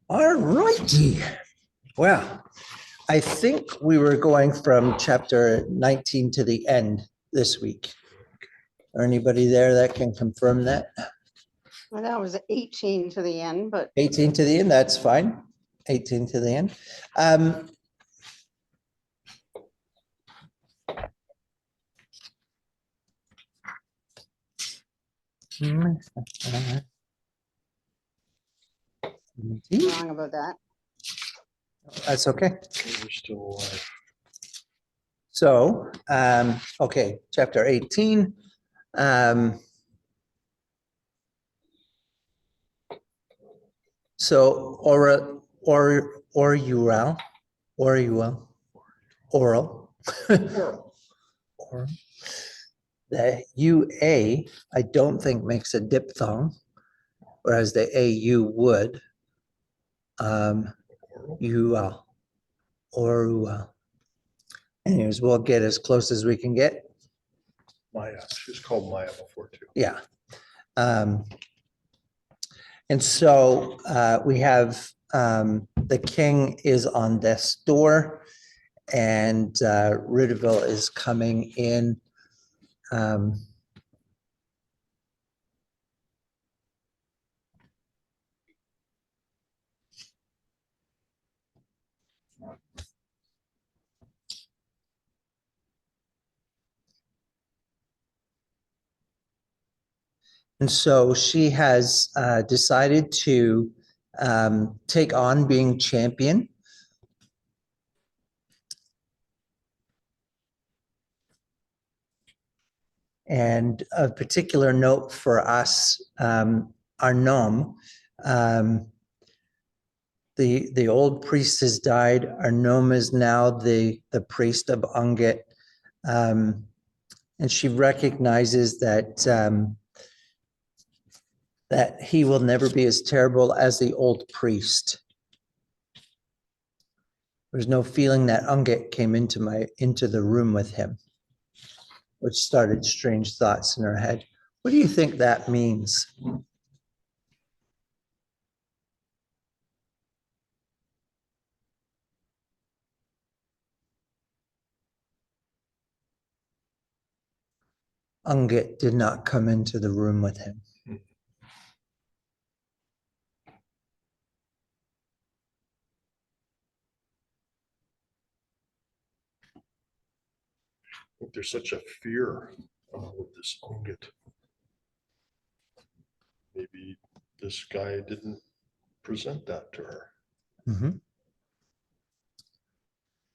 All righty. Well, I think we were going from chapter 19 to the end this week. Or anybody there that can confirm that? Well, that was 18 to the end, but 18 to the end, that's fine. 18 to the end. wrong about that. That's okay. We're still alive. So, okay, chapter 18. So oral, oral. The UA, I don't think makes a diphthong, whereas the AU would. UL, oral. Anyways, we'll get as close as we can get. Maya. She was called Maya before too. Yeah. And so we have the king is on death's door and Ridderville is coming in. And so she has decided to take on being champion. And of particular note for us, our gnome, the old priest has died. Our gnome is now the priest of Ungit. And she recognizes that that he will never be as terrible as the old priest. There's no feeling that Ungit came into the room with him, which started strange thoughts in her head. What do you think that means? Ungit did not come into the room with him. I think there's such a fear with this Ungit. Maybe this guy didn't present that to her. Mhm.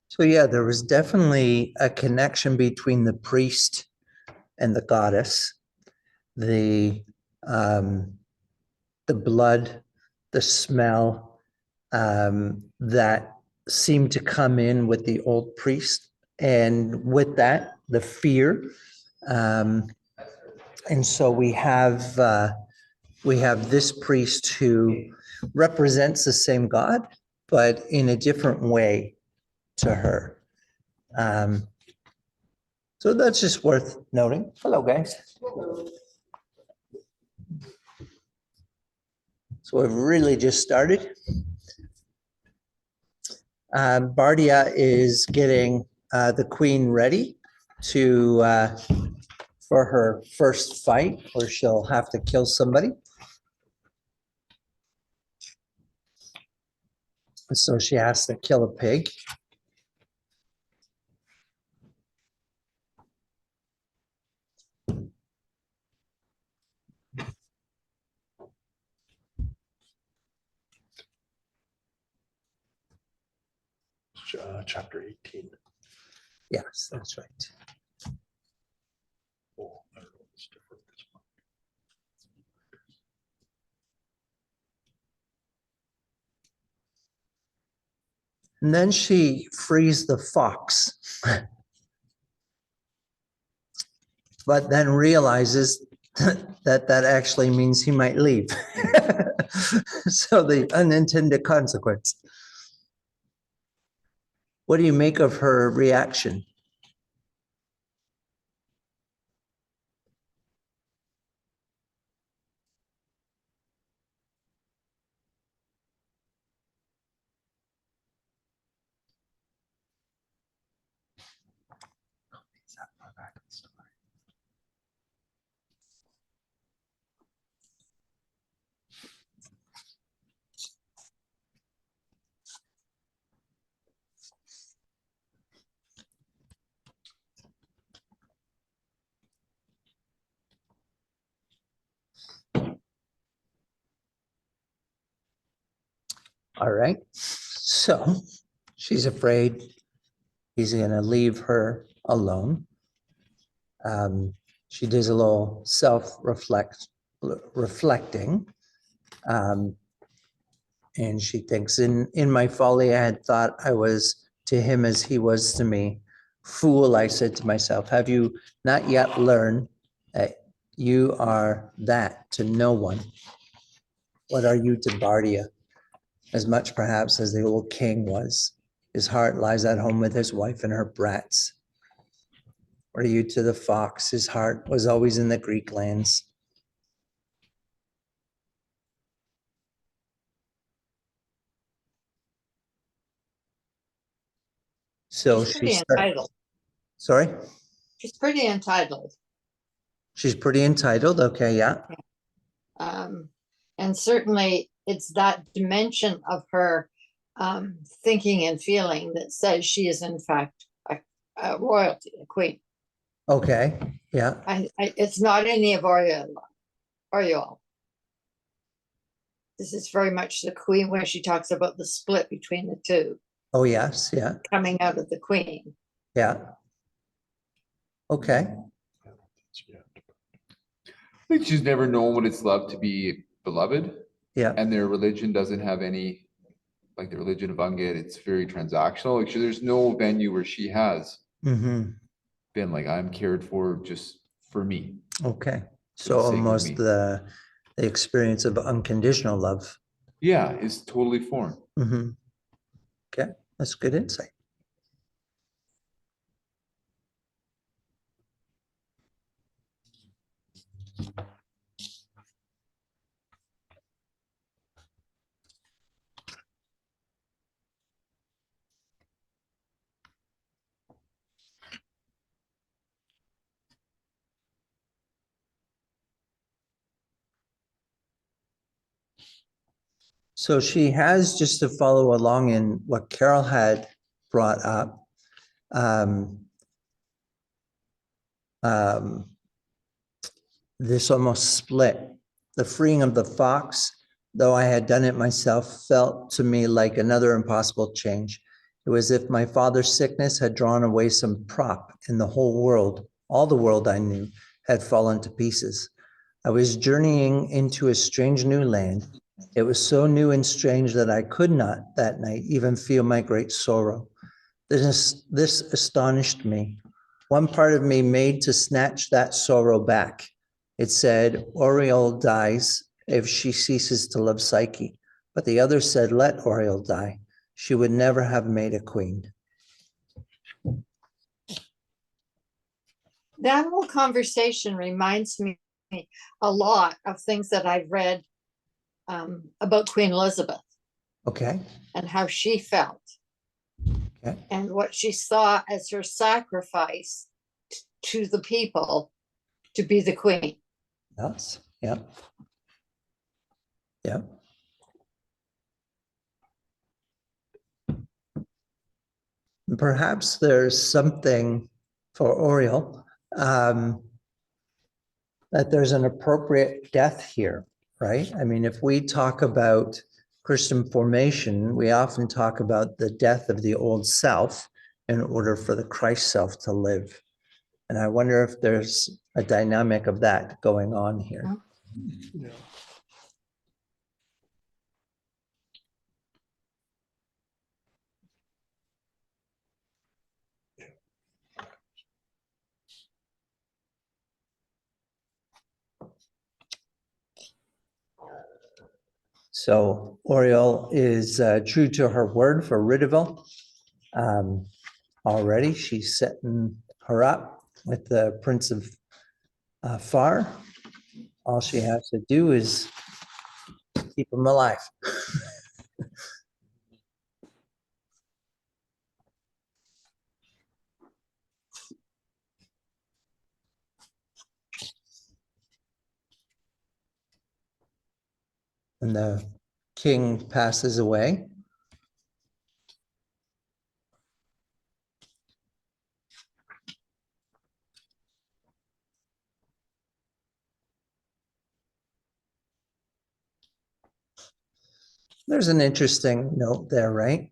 So yeah, there was definitely a connection between the priest and the goddess. The blood, the smell that seemed to come in with the old priest, and with that, the fear. And so we have this priest who represents the same God, but in a different way to her. So that's just worth noting. Hello, guys. So we've really just started. Bardia is getting the queen ready to for her first fight, where she'll have to kill somebody. So she has to kill a pig. Chapter 18. Yes, that's right. Oh, I don't know what's different this one. And then she frees the fox, but then realizes that actually means he might leave. So the unintended consequence. What do you make of her reaction? All right. So she's afraid he's going to leave her alone. She does a little reflecting. And she thinks, in my folly, I had thought I was to him as he was to me. Fool, I said to myself, have you not yet learned that you are that to no one? What are you to Bardia? As much perhaps as the old king was. His heart lies at home with his wife and her brats. What are you to the fox? His heart was always in the Greek lands. So She's pretty she's entitled. sorry, She's pretty entitled. she's pretty entitled. Okay, yeah. And certainly it's that dimension of her thinking and feeling that says she is in fact a royalty, a queen. Okay, yeah. It's not any of Oriole. This is very much the queen where she talks about the split between the two Oh, yes, yeah, coming out of the queen. yeah. Okay, Yeah. I think she's never known what it's like to be beloved, yeah, and their religion doesn't have any, like the religion of Ungit, it's very transactional. Like, there's no venue where she has mm-hmm, been like, I'm cared for just for me. okay. For So the sake of almost me. the experience of unconditional love. Yeah, it's totally foreign. Mm-hmm. Okay, that's good insight. So she has, just to follow along in what Carol had brought up, this almost split. The freeing of the fox, though I had done it myself, felt to me like another impossible change. It was as if my father's sickness had drawn away some prop, and the whole world, all the world I knew, had fallen to pieces. I was journeying into a strange new land. It was so new and strange that I could not that night even feel my great sorrow. This astonished me. One part of me made to snatch that sorrow back. It said, Oriole dies if she ceases to love Psyche. But the other said, let Oriole die. She would never have made a queen. That whole conversation reminds me a lot of things that I've read about Queen Elizabeth Okay. and how she felt Okay. and what she saw as her sacrifice to the people to be the queen. Yes. Yeah. Yeah. Perhaps there's something for Oriole, that there's an appropriate death here, right? I mean, if we talk about Christian formation, we often talk about the death of the old self in order for the Christ self to live. And I wonder if there's a dynamic of that going on here. Yeah. So Oriole is true to her word for Rideville. Already she's setting her up with the Prince of Far. All she has to do is keep him alive. and the king passes away. There's an interesting note there, right?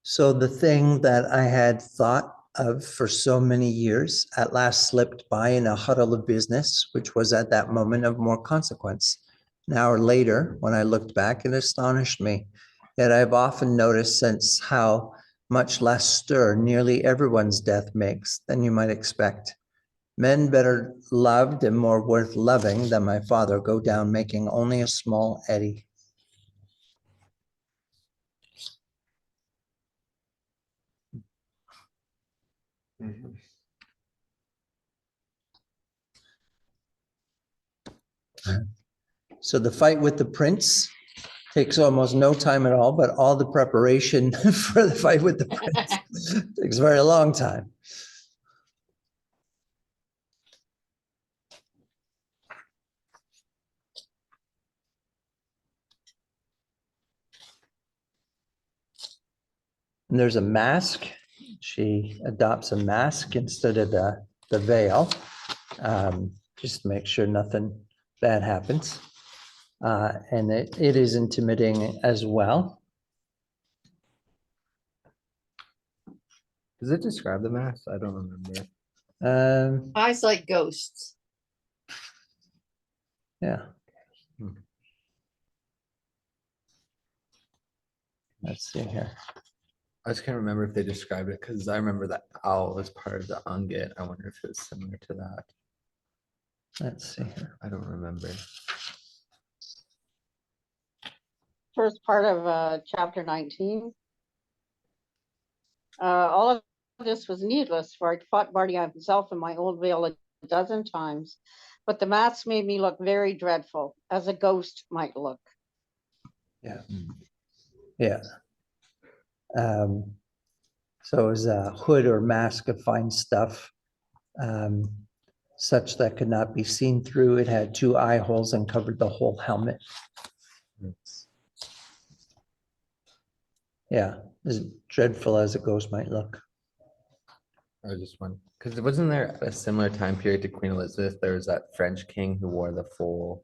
So the thing that I had thought of for so many years at last slipped by in a huddle of business, which was at that moment of more consequence. An hour later, when I looked back, it astonished me. Yet I've often noticed since how much less stir nearly everyone's death makes than you might expect. Men better loved and more worth loving than my father go down making only a small eddy. Mhm. So the fight with the prince takes almost no time at all, but all the preparation for the fight with the prince takes a very long time. And there's a mask. She adopts a mask instead of the veil, just to make sure nothing bad happens. And it is intimidating as well. Does it describe the mask? I don't remember. Eyes like ghosts. Yeah. Hmm. Let's see here. I just can't remember if they described it because I remember that owl was part of the Ungit. I wonder if it's similar to that. Let's see here. I don't remember. first part of chapter 19. All of this was needless, for I fought Barty himself in my old veil a dozen times, but the mask made me look very dreadful, as a ghost might look. Yeah. Hmm. Yeah. So it was a hood or mask of fine stuff, such that could not be seen through. It had 2 eye holes and covered the whole helmet. Yeah, as dreadful as a ghost might look. I was just wondering because wasn't there a similar time period to Queen Elizabeth? There was that French king who wore the full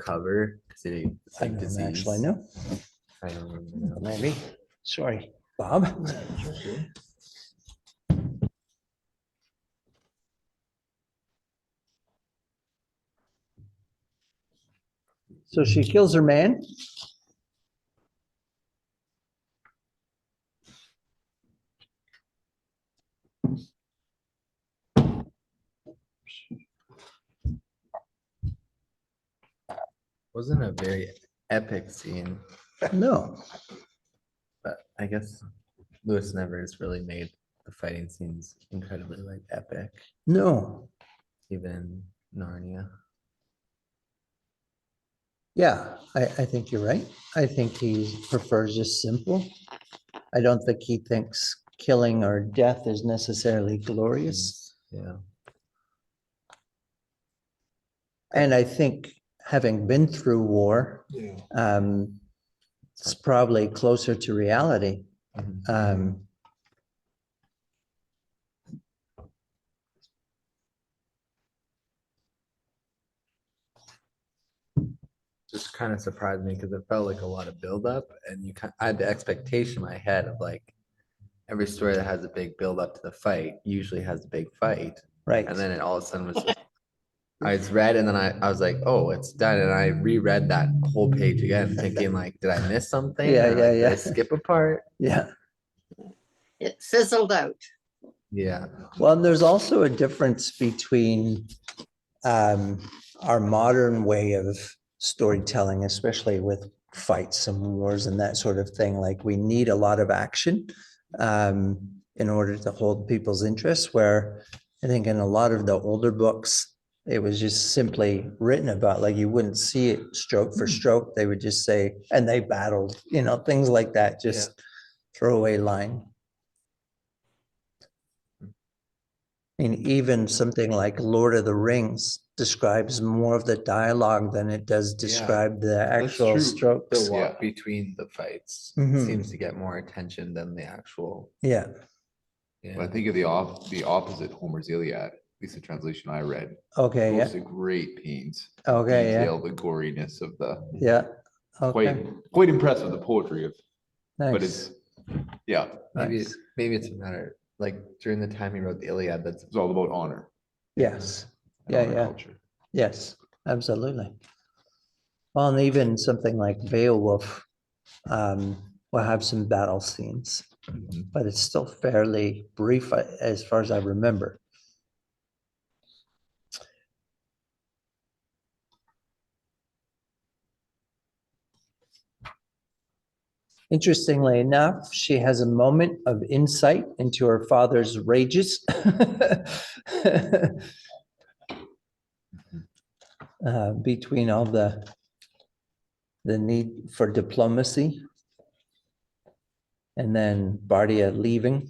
cover because he had the I same don't disease. actually know. I don't remember. Now. Maybe. Sorry, Bob. So she kills her man. Wasn't a very epic scene, No, but I guess Lewis never has really made the fighting scenes incredibly like epic, no. even in Narnia. Yeah, I think you're right. I think he prefers just simple. I don't think he thinks killing or death is necessarily glorious. Yeah. And I think having been through war, Yeah. it's probably closer to reality. Mhm. Just kind of surprised me because it felt like a lot of buildup, and I had the expectation in my head of like every story that has a big buildup to the fight usually has a big fight, Right. and then it all of a sudden was just I was read, and then I was like, oh, it's done, and I reread that whole page again, thinking like, did I miss something? Yeah, Or, yeah, like, did I yeah. skip a part? Yeah. It fizzled out. Yeah. Well, and there's also a difference between our modern way of storytelling, especially with fights and wars and that sort of thing. Like we need a lot of action in order to hold people's interest, where I think in a lot of the older books, it was just simply written about, like you wouldn't see it stroke for stroke. They would just say, and they battled, things like that, just throwaway line. I mean, even something like Lord of the Rings, describes more of the dialogue than it does describe the actual true. The strokes. walk Yeah. between the fights Mhm. seems to get more attention than the actual. Yeah, But I Yeah. think of the opposite, Homer's Iliad, at least the translation I read, okay, goes yeah, to great pains. to Okay, yeah. Detail the goriness of the, yeah, okay, quite impressive, the poetry of, but nice, it's, yeah, nice, Maybe it's a matter, like during the time he wrote the Iliad, that's it's all about honor. yes, And Yeah, honor yeah. culture. yes, absolutely. Well, and even something like Beowulf will have some battle scenes, Mhm. but it's still fairly brief as far as I remember. Interestingly enough, she has a moment of insight into her father's rages. Between all the need for diplomacy and then Bardia leaving.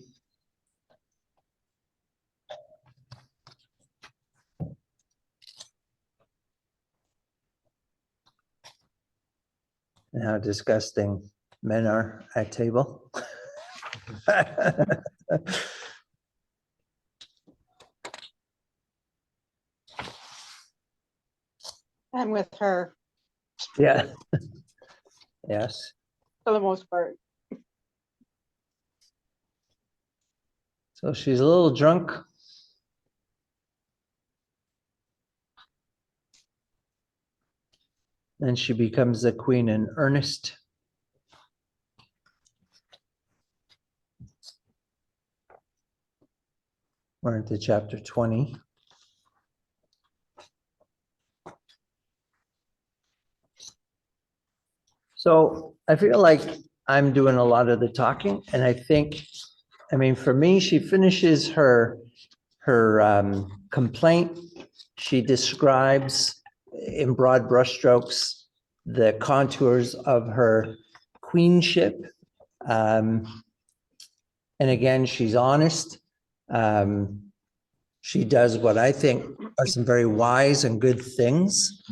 And how disgusting men are at table. And with her, Yeah. Yes. for the most part. So she's a little drunk. Then she becomes the queen in earnest. We're into chapter 20. So I feel like I'm doing a lot of the talking, and I think, I mean, for me, she finishes her complaint. She describes in broad brushstrokes the contours of her queenship. And again, she's honest. She does what I think are some very wise and good things.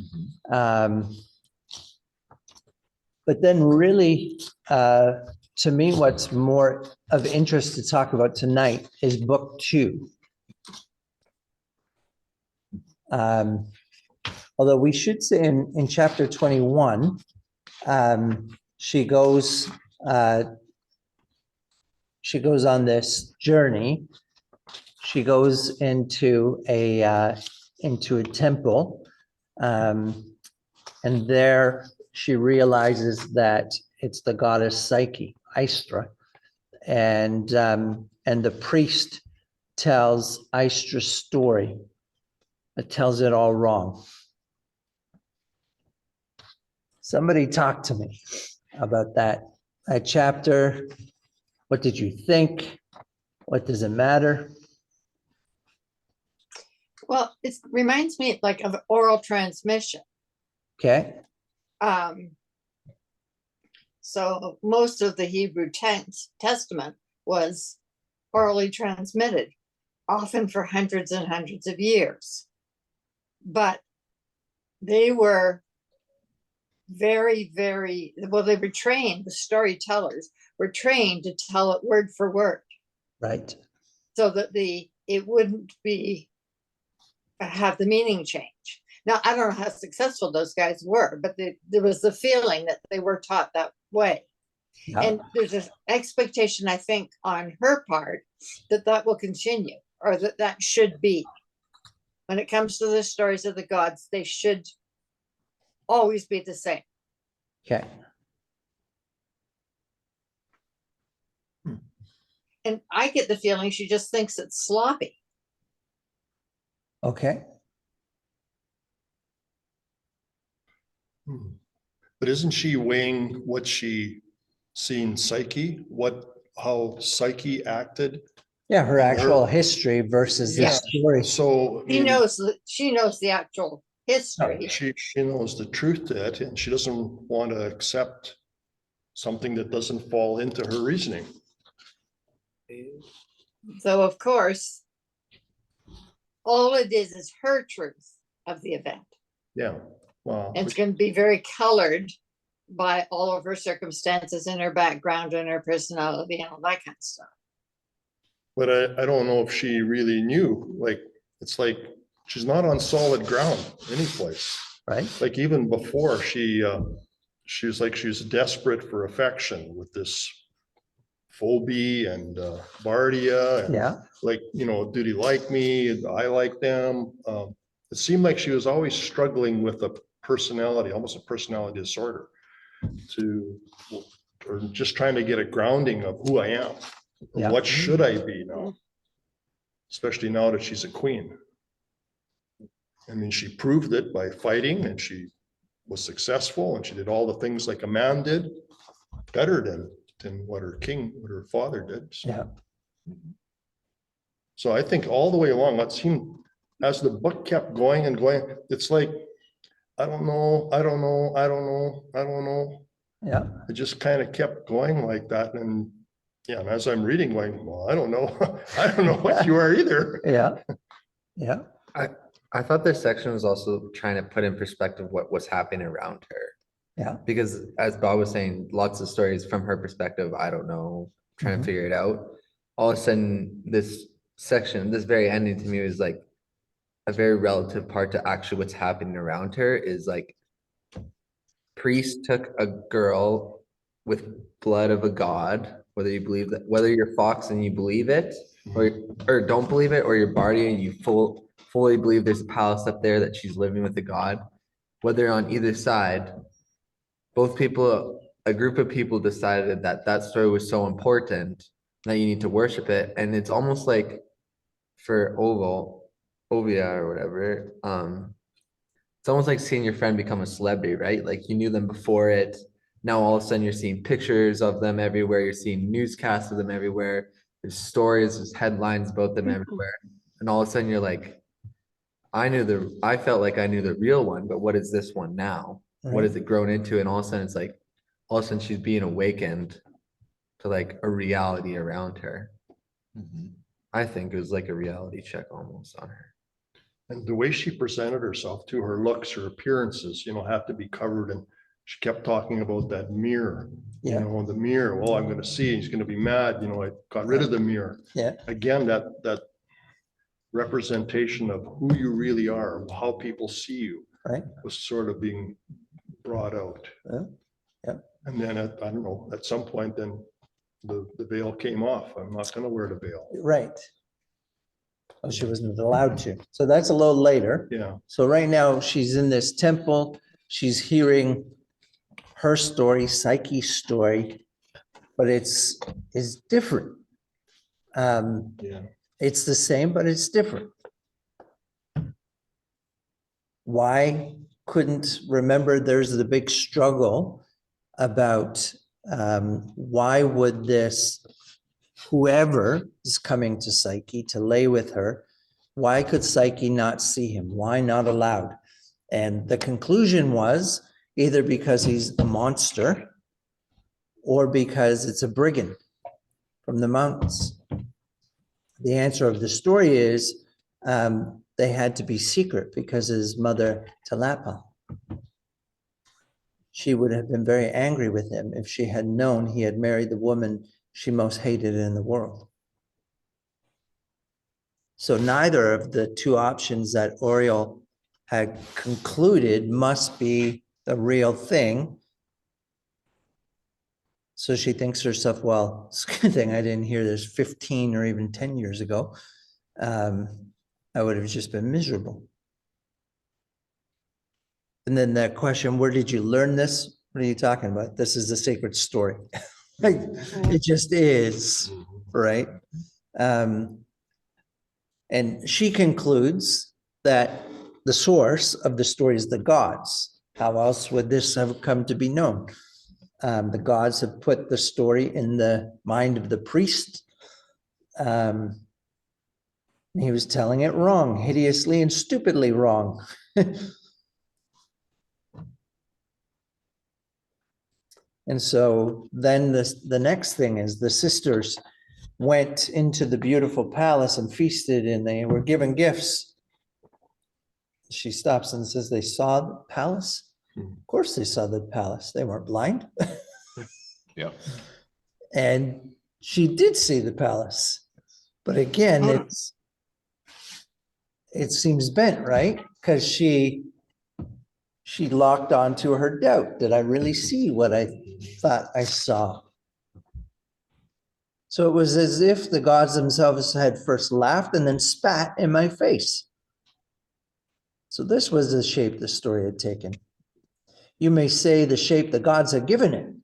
But then really, to me, what's more of interest to talk about tonight is book 2. Although we should say in chapter 21, she goes on this journey. She goes into a temple, and there she realizes that it's the goddess Psyche, Istra, and the priest tells Istra's story. It tells it all wrong. Somebody talk to me about that chapter. What did you think? What does it matter? Well, it reminds me like of oral transmission. Okay, So most of the Hebrew Testament was orally transmitted, often for hundreds and hundreds of years. But they were very, very, well, they were trained, the storytellers were trained to tell it word for word, right. so that it wouldn't have the meaning change. Now, I don't know how successful those guys were, but there was the feeling that they were taught that way. Yeah. And there's an expectation, I think, on her part that will continue, or that should be. When it comes to the stories of the gods, they should always be the same. Okay. And I get the feeling she just thinks it's sloppy. Okay. But isn't she weighing what she seen Psyche, how Psyche acted? Yeah, her And actual her- history versus the Yeah. story. So. I She mean, knows the actual history. She knows the truth to it, and she doesn't want to accept something that doesn't fall into her reasoning. So of course, all it is her truth. of the event. Yeah, wow. And it's going to be very colored by all of her circumstances and her background and her personality and all that kind of stuff. But I don't know if she really knew, like, it's like, she's not on solid ground anyplace. right? Like even before she was like, she was desperate for affection with this Phoebe and Bardia. And Yeah, like, you know, do they like me? I like them. It seemed like she was always struggling with a personality, almost a personality disorder or just trying to get a grounding of who I am. Yeah. What should I be now? Especially now that she's a queen. I mean, she proved it by fighting and she was successful and she did all the things like a man did, better than what her father did. So. yeah, So I think all the way along, that seemed, as the book kept going and going, it's like, I don't know. yeah, It just kind of kept going like that. And yeah, and as I'm reading, going, well, I don't know. I don't know what you are either. yeah, yeah, I thought this section was also trying to put in perspective what was happening around her. yeah, Because as Bob was saying, lots of stories from her perspective, I don't know, trying Mhm. to figure it out. All of a sudden, this section, this very ending to me was like a very relative part to actually what's happening around her is like priest took a girl with blood of a god, whether you believe that, whether you're Fox and you believe it, or don't believe it, or you're Barty and you fully believe there's a palace up there that she's living with a god, whether on either side, both people, a group of people decided that that story was so important that you need to worship it. And it's almost like for Ovia or whatever, it's almost like seeing your friend become a celebrity, right? Like you knew them before it. Now all of a sudden you're seeing pictures of them everywhere. You're seeing newscasts of them everywhere. There's stories, there's headlines about them everywhere. And all of a sudden you're like, I felt like I knew the real one, but what is this one now? What right. has it grown into? And all of a sudden it's like, all of a sudden she's being awakened to like a reality around her. I think it was like a reality check almost on her. And the way she presented herself to her looks, her appearances, you know, have to be covered. And she kept talking about that mirror, Yeah. you know, the mirror. Well, I'm going to see, he's going to be mad. You know, I got rid of the mirror. Yeah. Again, that representation of who you really are, how people see you, Right. was sort of being brought out. Yeah. Yeah. And then I don't know, at some point, then the veil came off. I'm not going to wear the veil. Right. Oh, she wasn't allowed to. So that's a little later. Yeah. So right now she's in this temple. She's hearing her story, Psyche's story, but it's different. Yeah. It's the same, but it's different. Why couldn't remember there's the big struggle about why would this, whoever is coming to Psyche to lay with her, why could Psyche not see him? Why not allowed? And the conclusion was either because he's a monster or because it's a brigand from the mountains. The answer of the story is they had to be secret because his mother, Talapa, she would have been very angry with him if she had known he had married the woman she most hated in the world. So neither of the two options that Oriel had concluded must be the real thing. So she thinks to herself, well, it's a good thing I didn't hear this 15 or even 10 years ago. I would have just been miserable. And then that question, where did you learn this? What are you talking about? This is a sacred story. It just is, right? And she concludes that the source of the story is the gods. How else would this have come to be known? The gods have put the story in the mind of the priest. He was telling it wrong, hideously and stupidly wrong. And so then the next thing is the sisters went into the beautiful palace and feasted and they were given gifts. she stops and says, they saw the palace. Hmm. Of course they saw the palace. They weren't blind. Yeah. And she did see the palace. But again, Hmm. it seems bent, right? Because she locked onto her doubt. Did I really see what I thought I saw? So it was as if the gods themselves had first laughed and then spat in my face. So this was the shape the story had taken. You may say the shape the gods had given it.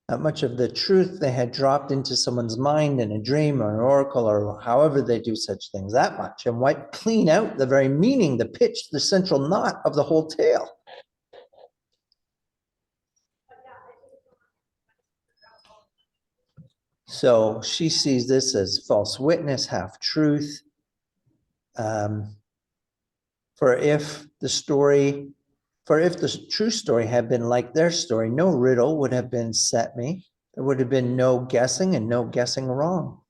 How much of the truth they had dropped into someone's mind in a dream or an oracle or however they do such things, that much, and wiped clean out the very meaning, the pitch, the central knot of the whole tale. So she sees this as false witness, half truth. For if the true story had been like their story, no riddle would have been set me. There would have been no guessing and no guessing wrong.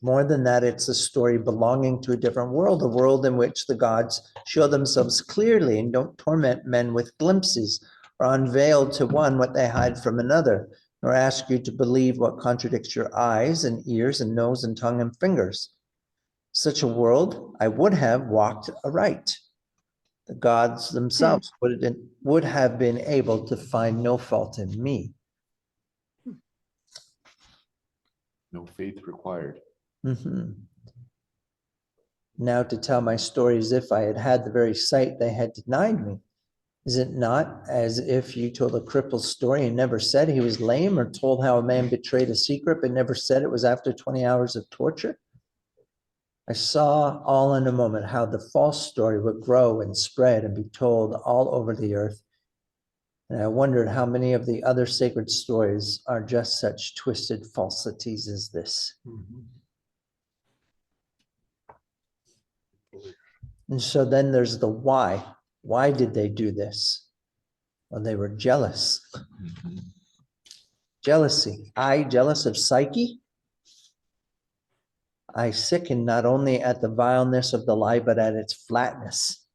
More than that, it's a story belonging to a different world, a world in which the gods show themselves clearly and don't torment men with glimpses or unveil to one what they hide from another, nor ask you to believe what contradicts your eyes and ears and nose and tongue and fingers. Such a world I would have walked aright. The gods themselves would have been able to find no fault in me. No faith required. Mhm. Now to tell my story as if I had had the very sight they had denied me. Is it not as if you told a cripple's story and never said he was lame, or told how a man betrayed a secret but never said it was after 20 hours of torture? I saw all in a moment how the false story would grow and spread and be told all over the earth. And I wondered how many of the other sacred stories are just such twisted falsities as this. Mhm. And so then there's the why. Why did they do this? Well, they were jealous. Jealousy. I jealous of Psyche? I sicken not only at the vileness of the lie, but at its flatness.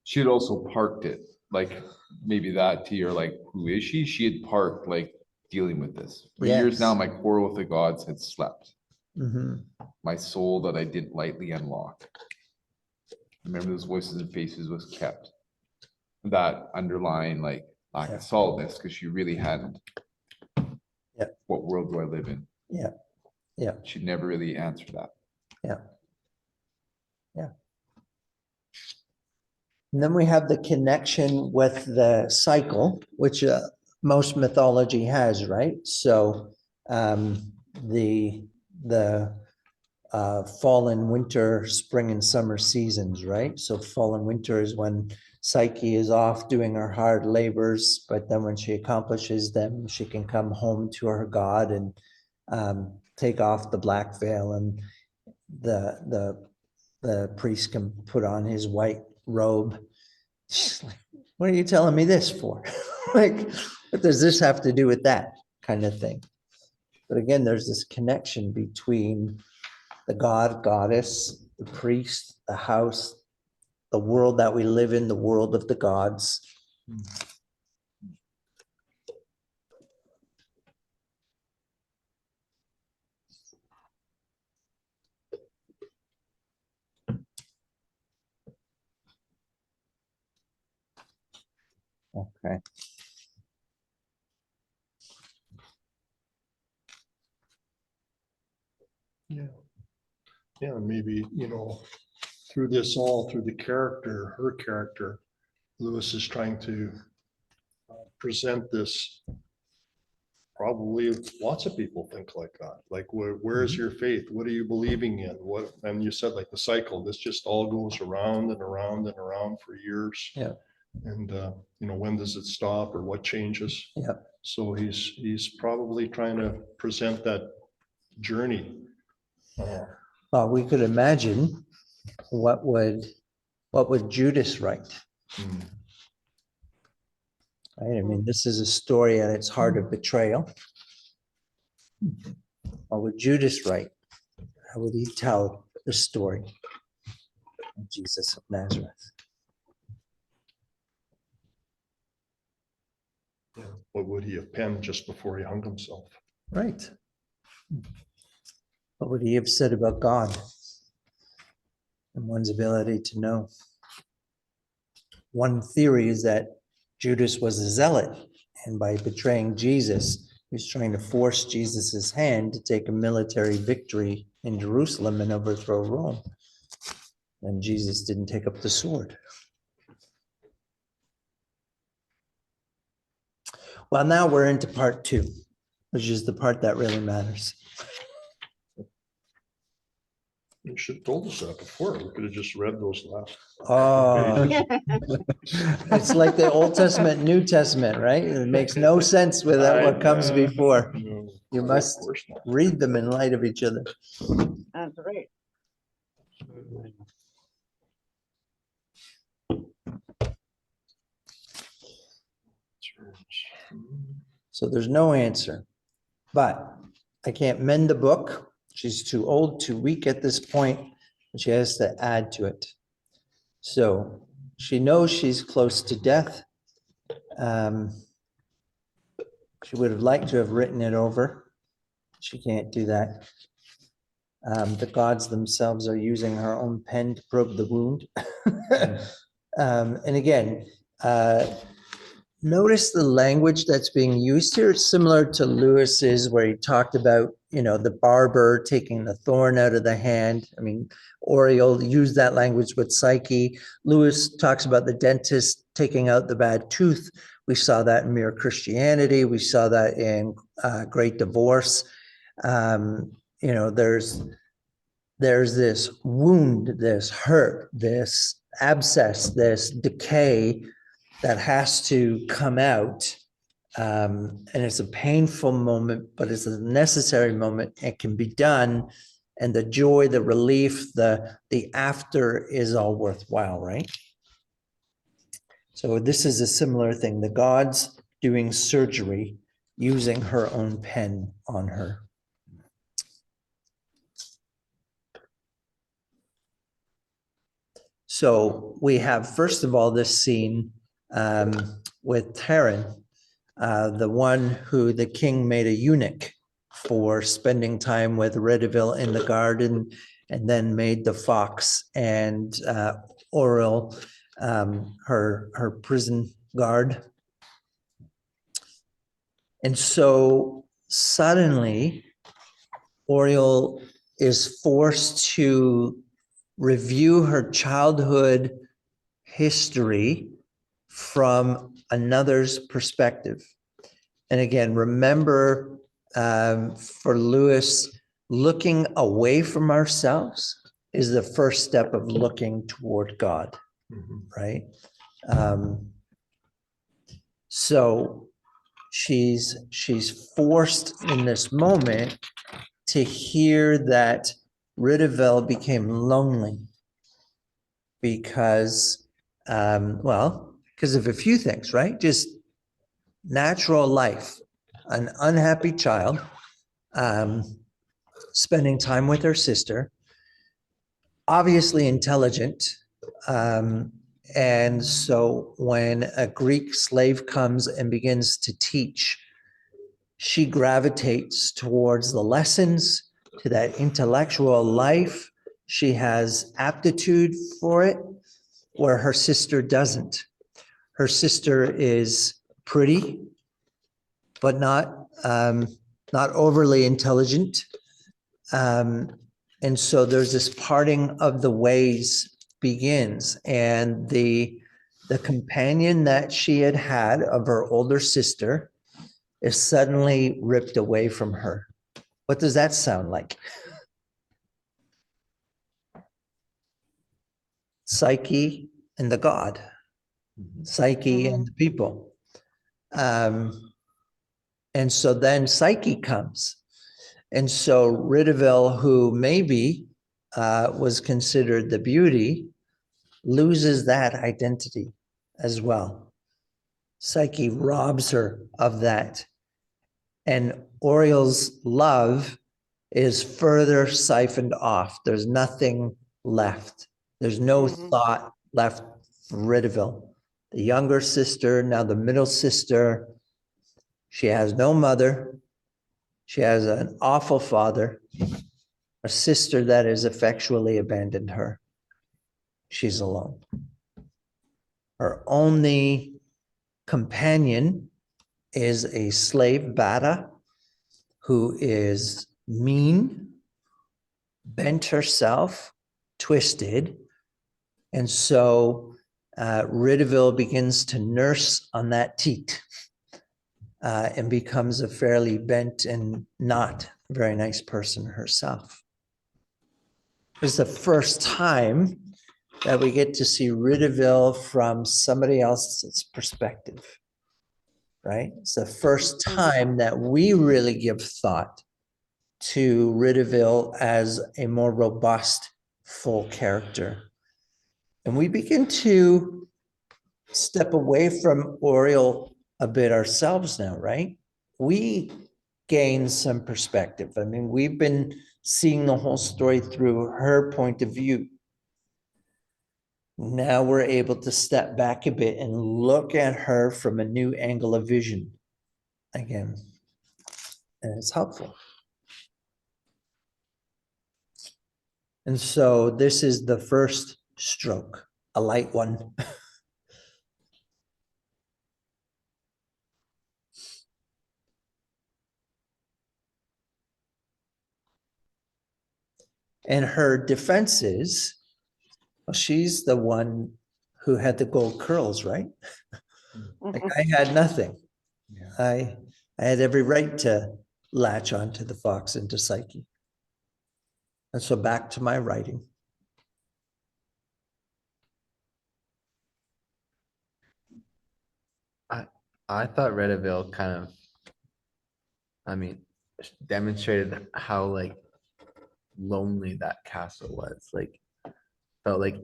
She had also parked it, like maybe that to your like, who is she? She had parked like dealing with this. For years now, Yes. my quarrel with the gods had slept. Mhm. My soul that I didn't lightly unlock. Remember those voices and faces was kept. That underlying like lack Yeah. of solidness, because she really hadn't. Yeah. What world do I live in? Yeah. Yeah. She never really answered that. Yeah. Yeah. And then we have the connection with the cycle, which most mythology has, right? So the fall and winter, spring and summer seasons, right? So fall and winter is when Psyche is off doing her hard labors, but then when she accomplishes them, she can come home to her god and take off the black veil, and the priest can put on his white robe. She's like, what are you telling me this for? Like, what does this have to do with that kind of thing? But again, there's this connection between the god, goddess, the priest, the house, the world that we live in, the world of the gods. Okay. Yeah. Yeah, maybe, through this all, through her character, Lewis is trying to present this. Probably lots of people think like that. Like, where's your faith? What are you believing in? What, and you said like the cycle, this just all goes around and around and around for years. Yeah. And, when does it stop or what changes? Yeah. So he's probably trying to present that journey Well, we could imagine what would Judas write? Hmm. Right? I mean, this is a story at its heart of betrayal. What would Judas write? How would he tell the story of Jesus of Nazareth? What would he have penned just before he hung himself? Right. What would he have said about God and one's ability to know? One theory is that Judas was a zealot, and by betraying Jesus, he was trying to force Jesus's hand to take a military victory in Jerusalem and overthrow Rome. And Jesus didn't take up the sword. Well, now we're into part 2, which is the part that really matters. You should have told us that before. We could have just read those last. Oh, pages. it's like the Old Testament, New Testament, right? It makes no sense without what comes before. No, You of must course not. read them in light of each other. That's right. So there's no answer. But I can't mend the book. She's too old, too weak at this point, and she has to add to it. So she knows she's close to death. She would have liked to have written it over. She can't do that. The gods themselves are using her own pen to probe the wound. And again, notice the language that's being used here. It's similar to Lewis's, where he talked about, the barber taking the thorn out of the hand. I mean, Oriel used that language with Psyche. Lewis talks about the dentist taking out the bad tooth. We saw that in Mere Christianity. We saw that in Great Divorce. There's this wound, this hurt, this abscess, this decay that has to come out. And it's a painful moment, but it's a necessary moment. It can be done. And the joy, the relief, the after is all worthwhile, right? So this is a similar thing. The gods doing surgery using her own pen on her. So we have, first of all, this scene with Taran, the one who the king made a eunuch for spending time with Rediville in the garden, and then made the fox and Auril her prison guard. And so suddenly, Auril is forced to review her childhood history from another's perspective. And again, remember, for Lewis, looking away from ourselves is the first step of looking toward God, right? So she's forced in this moment to hear that Rideville became lonely because, because of a few things, right? Just natural life, an unhappy child, spending time with her sister, obviously intelligent. And so when a Greek slave comes and begins to teach, she gravitates towards the lessons, to that intellectual life. She has aptitude for it, where her sister doesn't. Her sister is pretty, but not overly intelligent. And so there's this parting of the ways begins, and the companion that she had of her older sister is suddenly ripped away from her. What does that sound like? Psyche and the god, Psyche and the people. And so then Psyche comes. And so Rideville, who maybe was considered the beauty, loses that identity as well. Psyche robs her of that. And Oriel's love is further siphoned off. There's nothing left. There's no Mhm. thought left for Rideville. The younger sister, now the middle sister, she has no mother. She has an awful father, a sister that has effectually abandoned her. She's alone. Her only companion is a slave Bata who is mean, bent herself, twisted. And so Rideville begins to nurse on that teat and becomes a fairly bent and not very nice person herself. It's the first time that we get to see Rideville from somebody else's perspective, right? It's the first time that we really give thought to Rideville as a more robust, full character. And we begin to step away from Oriel a bit ourselves now, right? We gain some perspective. I mean, we've been seeing the whole story through her point of view. Now we're able to step back a bit and look at her from a new angle of vision again. And it's helpful. And so this is the first stroke, a light one. And her defense is, well, she's the one who had the gold curls, right? Like I had nothing. I had every right to latch onto the fox and to Psyche. And so back to my writing. I thought Redeville kind of, I mean, demonstrated how like lonely that castle was. Like, felt like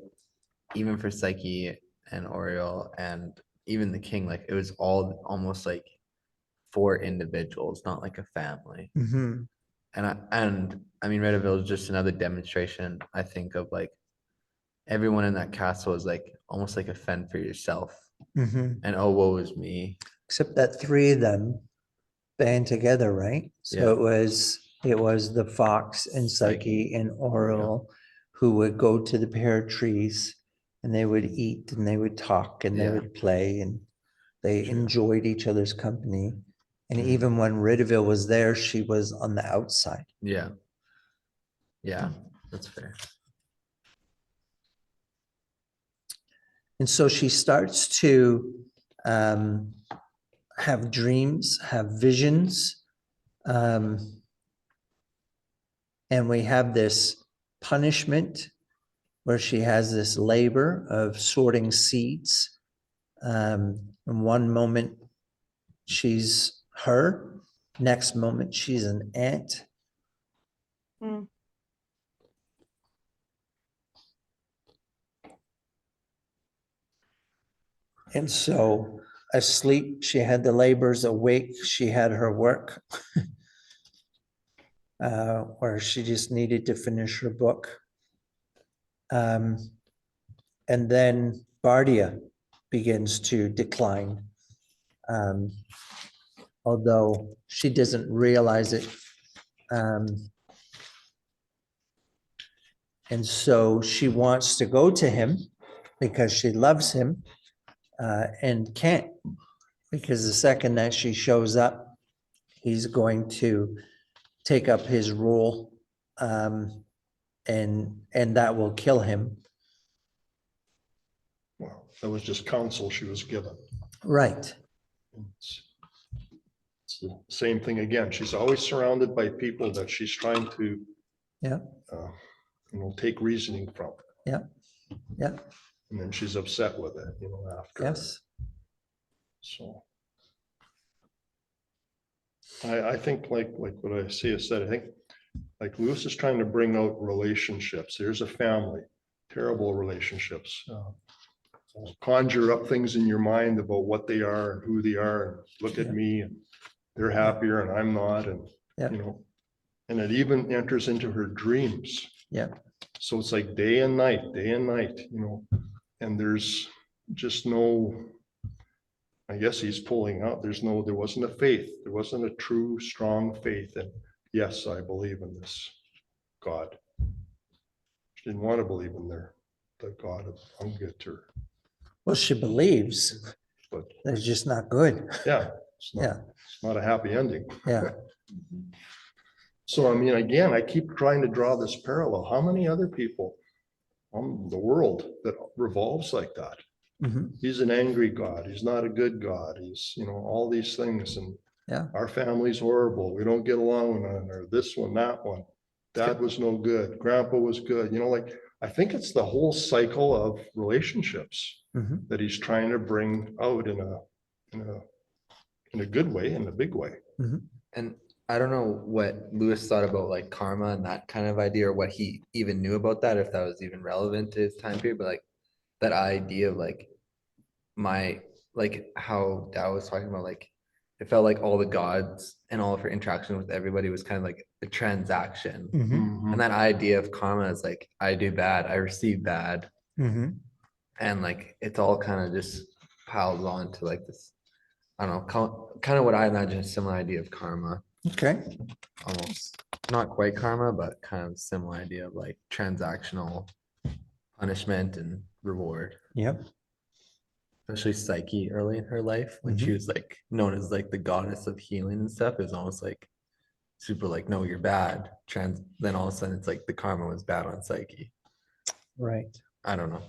even for Psyche and Oriole and even the king, like it was all almost like four individuals, not like a family. Mhm. And I mean, Redeville is just another demonstration, I think, of like everyone in that castle is like almost like a fend for yourself. Mhm. And oh, woe is me. Except that three of them band together, right? So Yeah. it was the fox and Psyche and Oriole who would go to the pear trees and they would eat and they would talk and they Yeah. would play and they True. enjoyed each other's company. And Mhm. even when Rideville was there, she was on the outside. Yeah. Yeah, that's fair. And so she starts to have dreams, have visions. And we have this punishment where she has this labor of sorting seeds. In one moment, she's her. Next moment, she's an ant. Mm. And so asleep, she had the labors. Awake, she had her work, where she just needed to finish her book. And then Bardia begins to decline. Although she doesn't realize it. And so she wants to go to him because she loves him and can't, because the second that she shows up, he's going to take up his role and that will kill him. Well, that was just counsel she was given. Right. It's the same thing again. She's always surrounded by people that she's trying to, Yeah. Take reasoning from. Yeah. Yeah. And then she's upset with it, after. Yes. So. I think like what I see is said, I think Like Lewis is trying to bring out relationships. There's a family, terrible relationships. Conjure up things in your mind about what they are and who they are, and look at Yeah. me and they're happier and I'm not, and Yeah. you know, and it even enters into her dreams. Yeah. So it's like day and night, you know, and there's just no, I guess he's pulling out. There wasn't a faith. There wasn't a true, strong faith. And yes, I believe in this God. She didn't want to believe in the God of Umgut, or, Well, she believes, but they're just not good. yeah, Yeah, it's not a happy ending. yeah, So, I mean, again, I keep trying to draw this parallel. How many other people on the world that revolves like that? mhm, He's an angry God. He's not a good God. He's, you know, all these things. And yeah, our family's horrible. We don't get along with one another. This one, that one. Dad was no good. Grandpa was good. You know, like, I think it's the whole cycle of relationships mhm. that he's trying to bring out in a good way, in a big way. And I don't know what Lewis thought about like karma and that kind of idea, or what he even knew about that, if that was even relevant to his time period, but like that idea of like like how Dao was talking about, like it felt like all the gods and all of her interaction with everybody was kind of like a transaction. Mhm, And that idea of karma is like, I do bad, I receive bad. mhm. And like it's all kind of just piles on to like this, I don't know, kind of what I imagine a similar idea of karma. Okay, Almost not quite karma, but kind of similar idea of like transactional punishment and reward. yep, Especially Psyche early in her life when she was like known as like the goddess of healing and stuff. It was almost like super like, no, you're bad. Then all of a sudden it's like the karma was bad on Psyche. right. I don't know.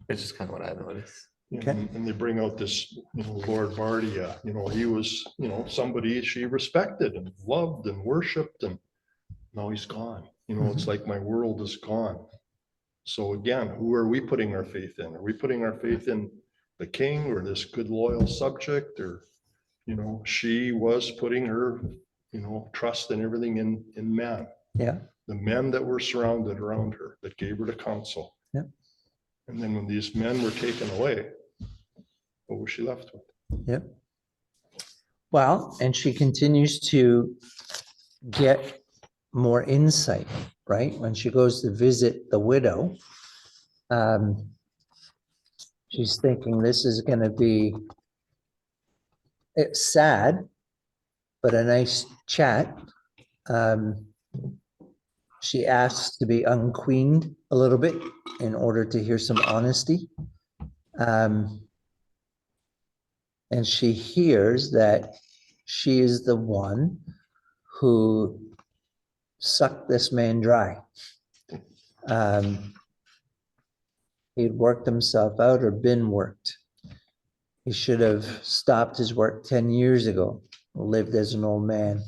It's just kind of what I noticed. Okay. And they bring out this, you know, Lord Bardia, you know, he was, you know, somebody she respected and loved and worshiped, and now he's gone. You know, it's like my world is gone. So again, who are we putting our faith in? Are we putting our faith in the king or this good loyal subject? Or, you know, she was putting her, you know, trust and everything in man, Yeah, the men that were surrounded around her, that gave her the counsel. Yep. And then when these men were taken away, what was she left with? yep. Well, and she continues to get more insight, right? When she goes to visit the widow, she's thinking this is going to be, it's sad, but a nice chat. She asks to be unqueened a little bit in order to hear some honesty. And she hears that she is the one who sucked this man dry. He'd worked himself out or been worked. He should have stopped his work 10 years ago, lived as an old man.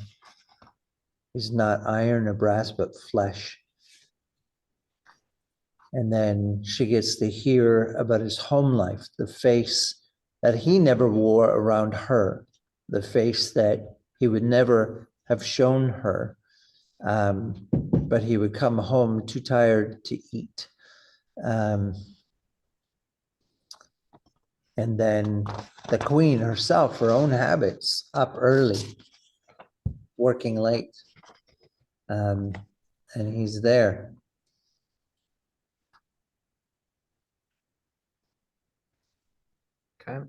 He's not iron or brass, but flesh. And then she gets to hear about his home life, the face that he never wore around her, the face that he would never have shown her. But he would come home too tired to eat. And then the queen herself, her own habits, up early, working late. And he's there. Kind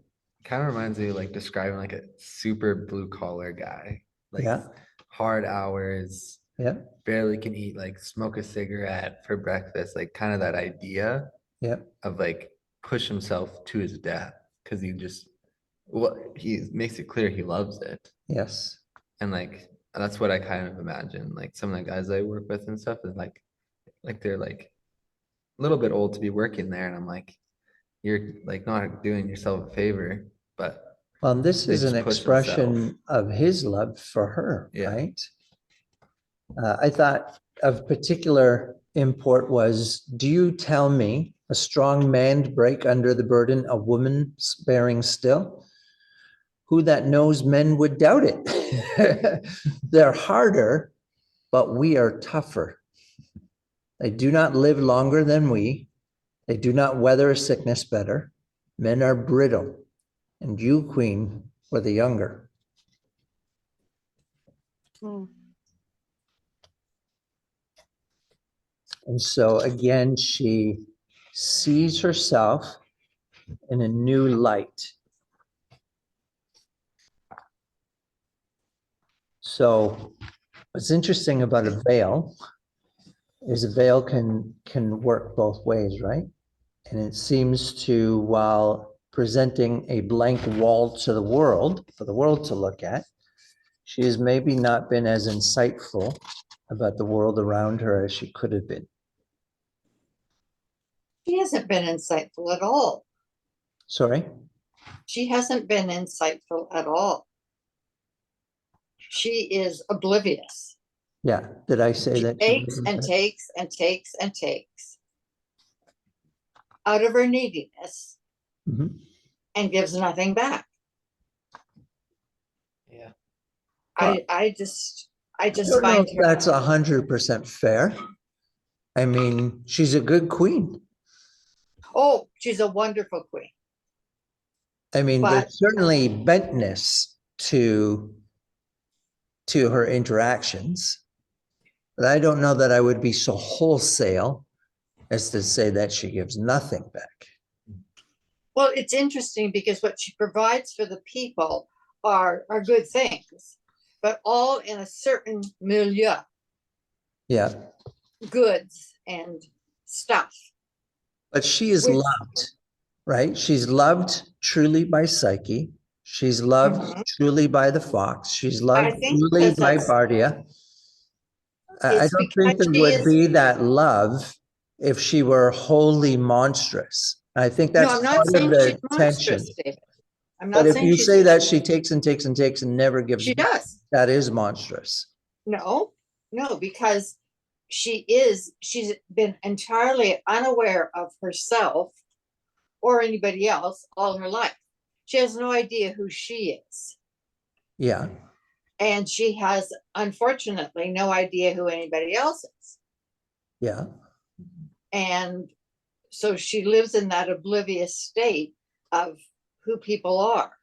of reminds me of like describing like a super blue collar guy, like Yeah. hard hours, Yeah, barely can eat, like smoke a cigarette for breakfast, like kind of that idea yeah, of like push himself to his death because he just, well, he makes it clear he loves it. yes. And like that's what I kind of imagine. Like some of the guys I work with and stuff is like they're like a little bit old to be working there, and I'm like, you're like not doing yourself a favor, but Well, this They is an just push expression of his love for her, Yeah. right? I thought of particular import was, do you tell me a strong man break under the burden, a woman bearing still? Who that knows men would doubt it? They're harder, but we are tougher. They do not live longer than we. They do not weather a sickness better. Men are brittle, and you, queen, were the younger. Hmm. And so again, she sees herself in a new light. So what's interesting about a veil is a veil can work both ways, right? And it seems to, while presenting a blank wall to the world, for the world to look at, she has maybe not been as insightful about the world around her as she could have been. She hasn't been insightful at all. Sorry? She hasn't been insightful at all. She is oblivious. Yeah, did I say She that? takes and takes and takes and takes out of her neediness Mhm. and gives nothing back. Yeah. I just I don't know find if her. that's 100% fair. I mean, she's a good queen. Oh, she's a wonderful queen. I mean, But- there's certainly bentness to her interactions. But I don't know that I would be so wholesale as to say that she gives nothing back. Well, it's interesting because what she provides for the people are good things, but all in a certain milieu, Yeah, goods and stuff. but she is Which- loved, right? She's loved truly by Psyche. She's loved Mhm. truly by the fox. She's loved think truly because by that's- Bardia. I It's don't think because there she would is- be that love if she were wholly monstrous. I think No, that's I'm not part of saying the she's tension. monstrous, David. I'm But not if saying you she's. say that she takes and takes and takes and never gives She back, does. that is monstrous. No, because she's been entirely unaware of herself or anybody else all her life. She has no idea who she is. Yeah, And she has, unfortunately, no idea who anybody else is. yeah. And so she lives in that oblivious state of who people are.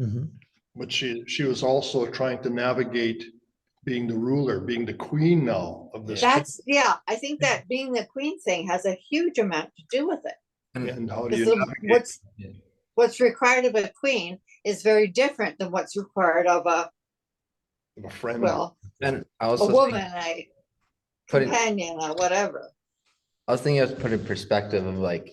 Mhm. But she was also trying to navigate being the ruler, being the queen now of this. I think that being the queen thing has a huge amount to do with it. And how do you Because navigate? what's required of a queen is very different than what's required of a friend? well, And I a also woman, think, a putting, companion, or whatever. I was thinking of put in perspective of like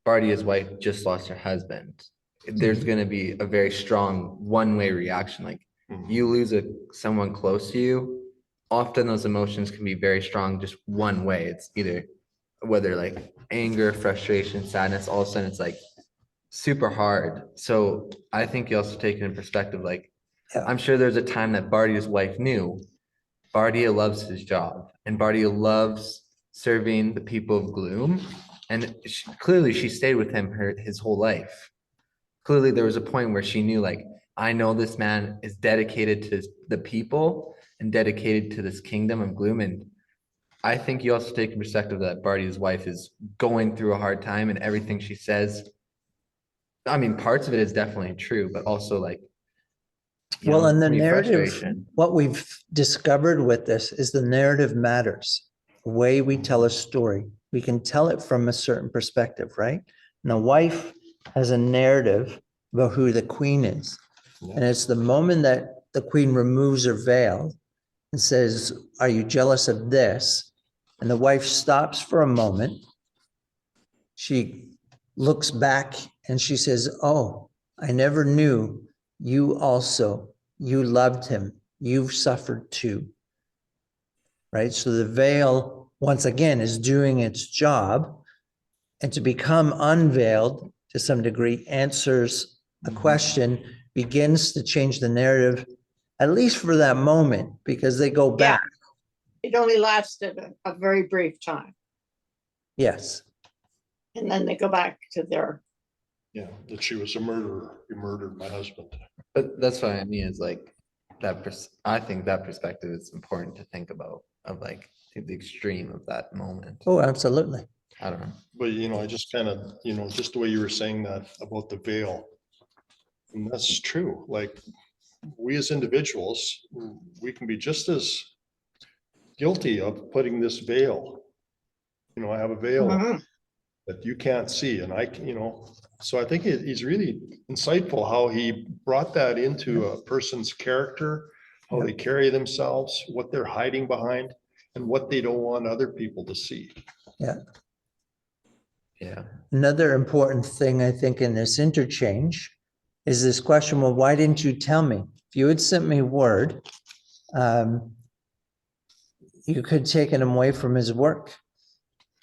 Bardia's wife just lost her husband. There's Mhm. gonna be a very strong one-way reaction. Like Mhm. you lose someone close to you, often those emotions can be very strong just one way. It's either whether like anger, frustration, sadness, all of a sudden it's like super hard. So I think you also take it in perspective, like Yeah. I'm sure there's a time that Bardia's wife knew Bardia loves his job and Bardia loves serving the people of Gloom. And clearly she stayed with him his whole life. Clearly there was a point where she knew like, I know this man is dedicated to the people and dedicated to this kingdom of Gloom. And I think you also take in perspective that Bardia's wife is going through a hard time and everything she says. I mean, parts of it is definitely true, but also like, Well, and the maybe narrative, frustration. what we've discovered with this is the narrative matters. The way we tell a story, we can tell it from a certain perspective, right? And the wife has a narrative about who the queen is. And it's the moment that the queen removes her veil and says, "Are you jealous of this?" And the wife stops for a moment. She looks back and she says, "Oh, I never knew you also, you loved him. You've suffered too." Right? So the veil, once again, is doing its job. And to become unveiled to some degree answers a question, begins to change the narrative, at least for that moment, because they go Yeah. back. It only lasted a very brief time. Yes. And then they go back to their, Yeah, that she was a murderer. He murdered my husband. But that's what I mean is like, I think that perspective is important to think about, of like the extreme of that moment. Oh, absolutely. I don't know. But, I just kind of, just the way you were saying that about the veil. And that's true. Like, we as individuals, we can be just as guilty of putting this veil. I have a veil Mhm. that you can't see, and so I think he's really insightful how he brought that into a person's character, how they carry themselves, what they're hiding behind, and what they don't want other people to see. Yeah. Yeah. Another important thing I think in this interchange is this question, well, why didn't you tell me? If you had sent me word, you could have taken him away from his work.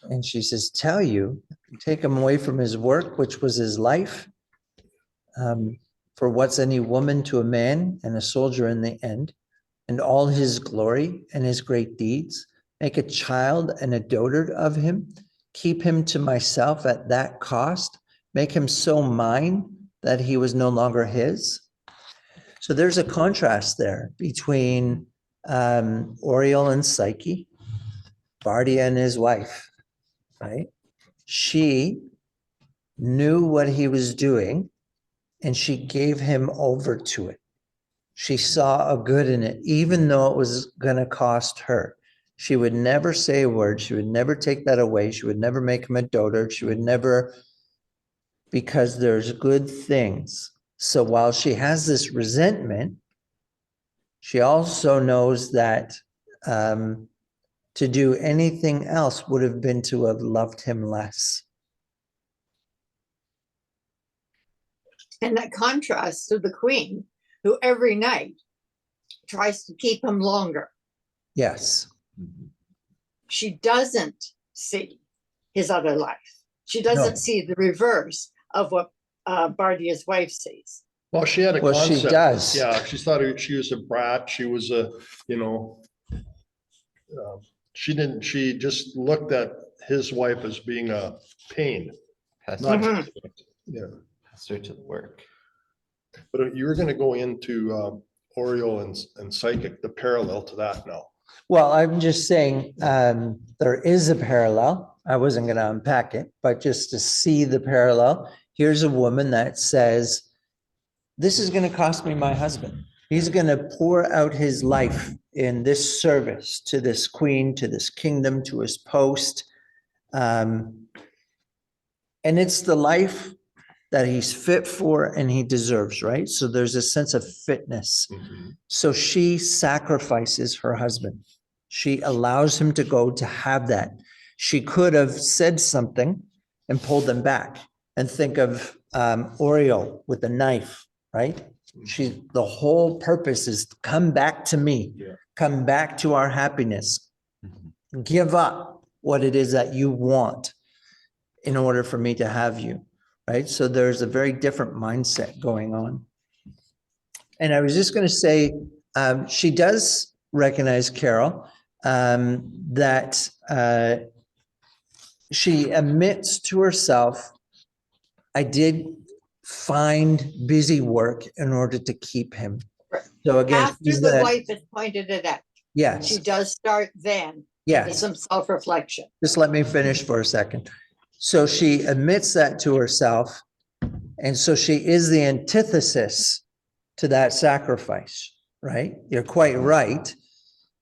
And she says, tell you, take him away from his work, which was his life. For what's any woman to a man and a soldier in the end, and all his glory and his great deeds, make a child and a dotard of him, keep him to myself at that cost, make him so mine that he was no longer his. So there's a contrast there between Oriel and Psyche, Bardia and his wife, right? She knew what he was doing and she gave him over to it. She saw a good in it, even though it was going to cost her. She would never say a word. She would never take that away. She would never make him a dotard. She would never, because there's good things. So while she has this resentment, she also knows that to do anything else would have been to have loved him less. And that contrasts to the queen, who every night tries to keep him longer. Yes. She doesn't see his other life. She doesn't No. see the reverse of what Bardia's wife sees. Well, she had a Well, she concept. does. Yeah, she thought she was a brat. She was she just looked at his wife as being a pain. Not, Mhm. yeah. Pastor to the work. But you were going to go into Oriole and psychic, the parallel to that now. Well, I'm just saying there is a parallel. I wasn't going to unpack it, but just to see the parallel, here's a woman that says, this is going to cost me my husband. He's going to pour out his life in this service to this queen, to this kingdom, to his post. And it's the life that he's fit for and he deserves, right? So there's a sense of fitness. So she sacrifices her husband. She allows him to go to have that. She could have said something and pulled them back, and think of Oriole with the knife, right? The whole purpose is come back to me, come back to our happiness, give up what it is that you want in order for me to have you, right? So there's a very different mindset going on. And I was just going to say, she does recognize, Carol, that she admits to herself, I did find busy work in order to keep him. So again, After the wife has pointed it out, yes, she does start then yes. some self-reflection. Just let me finish for a second. So she admits that to herself. And so she is the antithesis to that sacrifice, right? You're quite right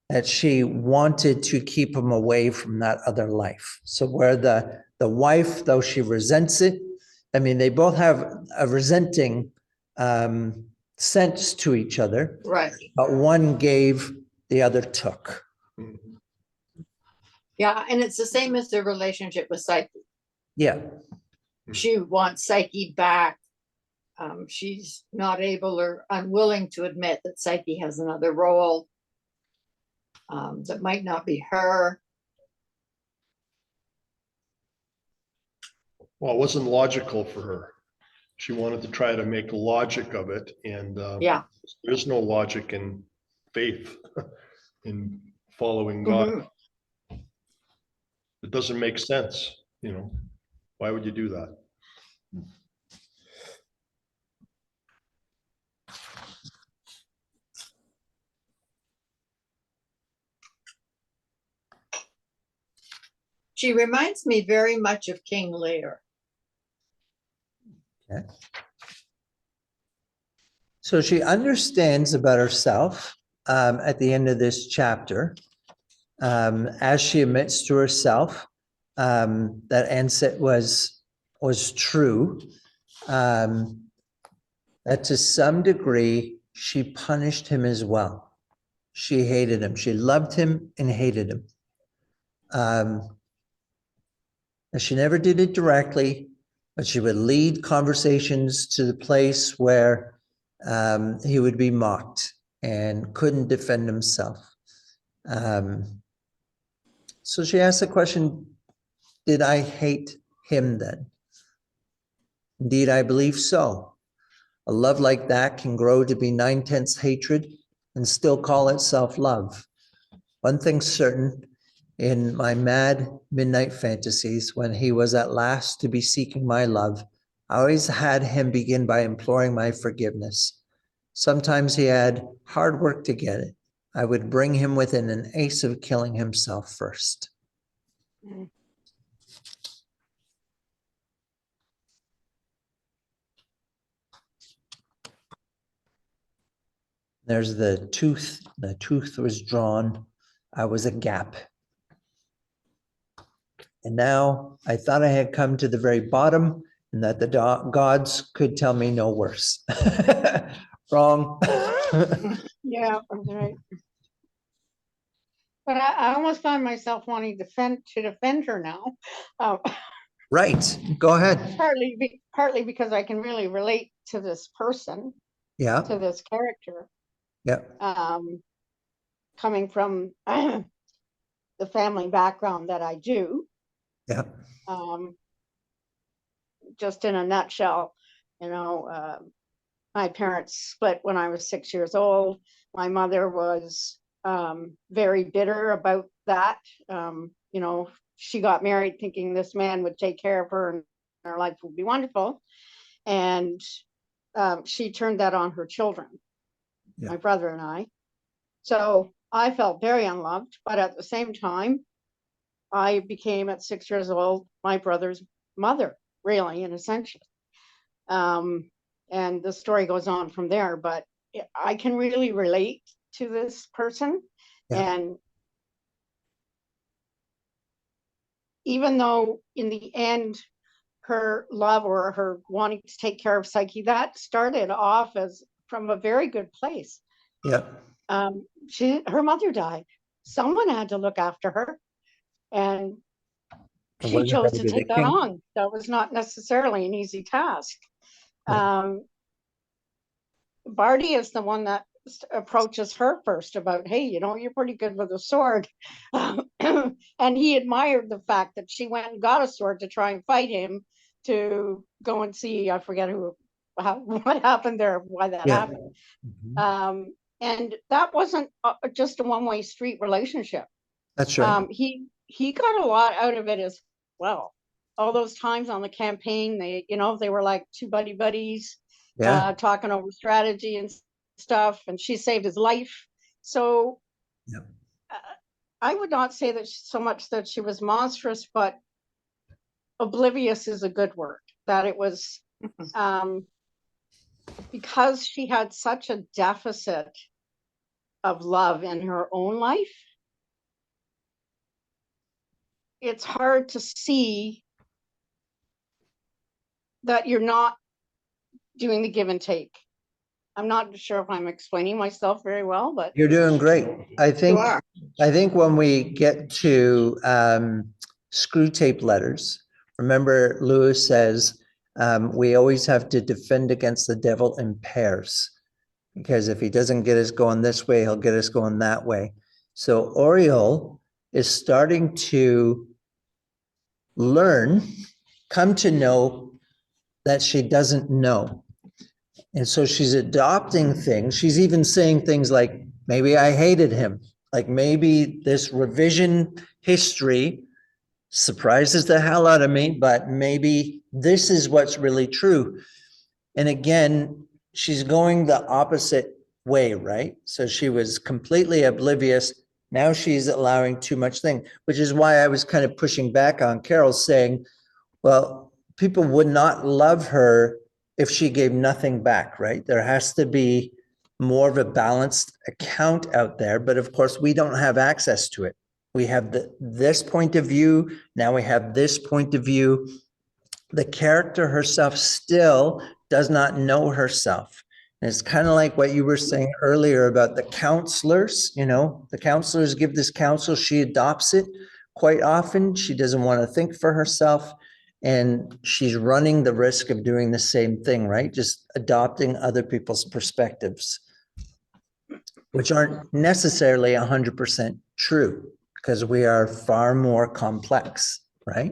that she wanted to keep him away from that other life. So where the wife, though she resents it, I mean, they both have a resenting sense to each other, Right. but one gave, the other took. Yeah, and it's the same as the relationship with Psyche. Yeah, She wants Psyche back. She's not able or unwilling to admit that Psyche has another role that might not be her. Well, it wasn't logical for her. She wanted to try to make logic of it, and Yeah. there's no logic in faith, in following God. Mhm. It doesn't make sense, Why would you do that? She reminds me very much of King Lear. So she understands about herself at the end of this chapter, as she admits to herself that Anset was true, that to some degree she punished him as well. She hated him. She loved him and hated him. And she never did it directly, but she would lead conversations to the place where he would be mocked and couldn't defend himself. So she asked the question, did I hate him then? Indeed, I believe so. A love like that can grow to be 9/10 hatred and still call itself love. One thing's certain, in my mad midnight fantasies, when he was at last to be seeking my love, I always had him begin by imploring my forgiveness. Sometimes he had hard work to get it. I would bring him within an ace of killing himself first. There's the tooth. The tooth was drawn. I was a gap. And now I thought I had come to the very bottom and that the gods could tell me no worse. Wrong. Yeah, that's right. But I almost find myself wanting to defend her now. Uh, Right. Go ahead. partly because I can really relate to this person, Yeah. to this character, Yeah. coming from the family background that I do. Yeah. Just in a nutshell, my parents split when I was 6 years old. My mother was very bitter about that. She got married thinking this man would take care of her and her life would be wonderful. And she turned that on her children, my brother and I. So I felt very unloved, but at the same time, I became at 6 years old, my brother's mother, really, in a sense. And the story goes on from there, but I can really relate to this person. Yeah. And even though in the end, her love or her wanting to take care of Psyche, that started off as from a very good place. Yeah. Her mother died. Someone had to look after her. And It she wasn't chose gonna to be the take that king. on. That was not necessarily an easy task. Barty is the one that approaches her first about, hey, you're pretty good with a sword. And he admired the fact that she went and got a sword to try and fight him to go and see, I forget what happened there, why that happened. Mhm. And that wasn't just a one-way street relationship. That's right. He got a lot out of it as well. All those times on the campaign, they were like two buddies, Yeah. talking over strategy and stuff, and she saved his life. So Yeah. I would not say that so much that she was monstrous, but oblivious is a good word. That it was because she had such a deficit of love in her own life. It's hard to see that you're not doing the give and take. I'm not sure if I'm explaining myself very well, but You're doing great. I You think are. when we get to screw tape letters, remember Lewis says we always have to defend against the devil in pairs, because if he doesn't get us going this way, he'll get us going that way. So Oriole is starting to come to know that she doesn't know. And so she's adopting things. She's even saying things like, maybe I hated him. Like maybe this revision history surprises the hell out of me, but maybe this is what's really true. And again, she's going the opposite way, right? So she was completely oblivious. Now she's allowing too much thing, which is why I was kind of pushing back on Carol saying, well, people would not love her if she gave nothing back, right? There has to be more of a balanced account out there, but of course we don't have access to it. We have this point of view, now we have this point of view. The character herself still does not know herself. And it's kind of like what you were saying earlier about the counselors, the counselors give this counsel, she adopts it quite often. She doesn't want to think for herself. And she's running the risk of doing the same thing, right? Just adopting other people's perspectives, which aren't necessarily 100% true because we are far more complex, right?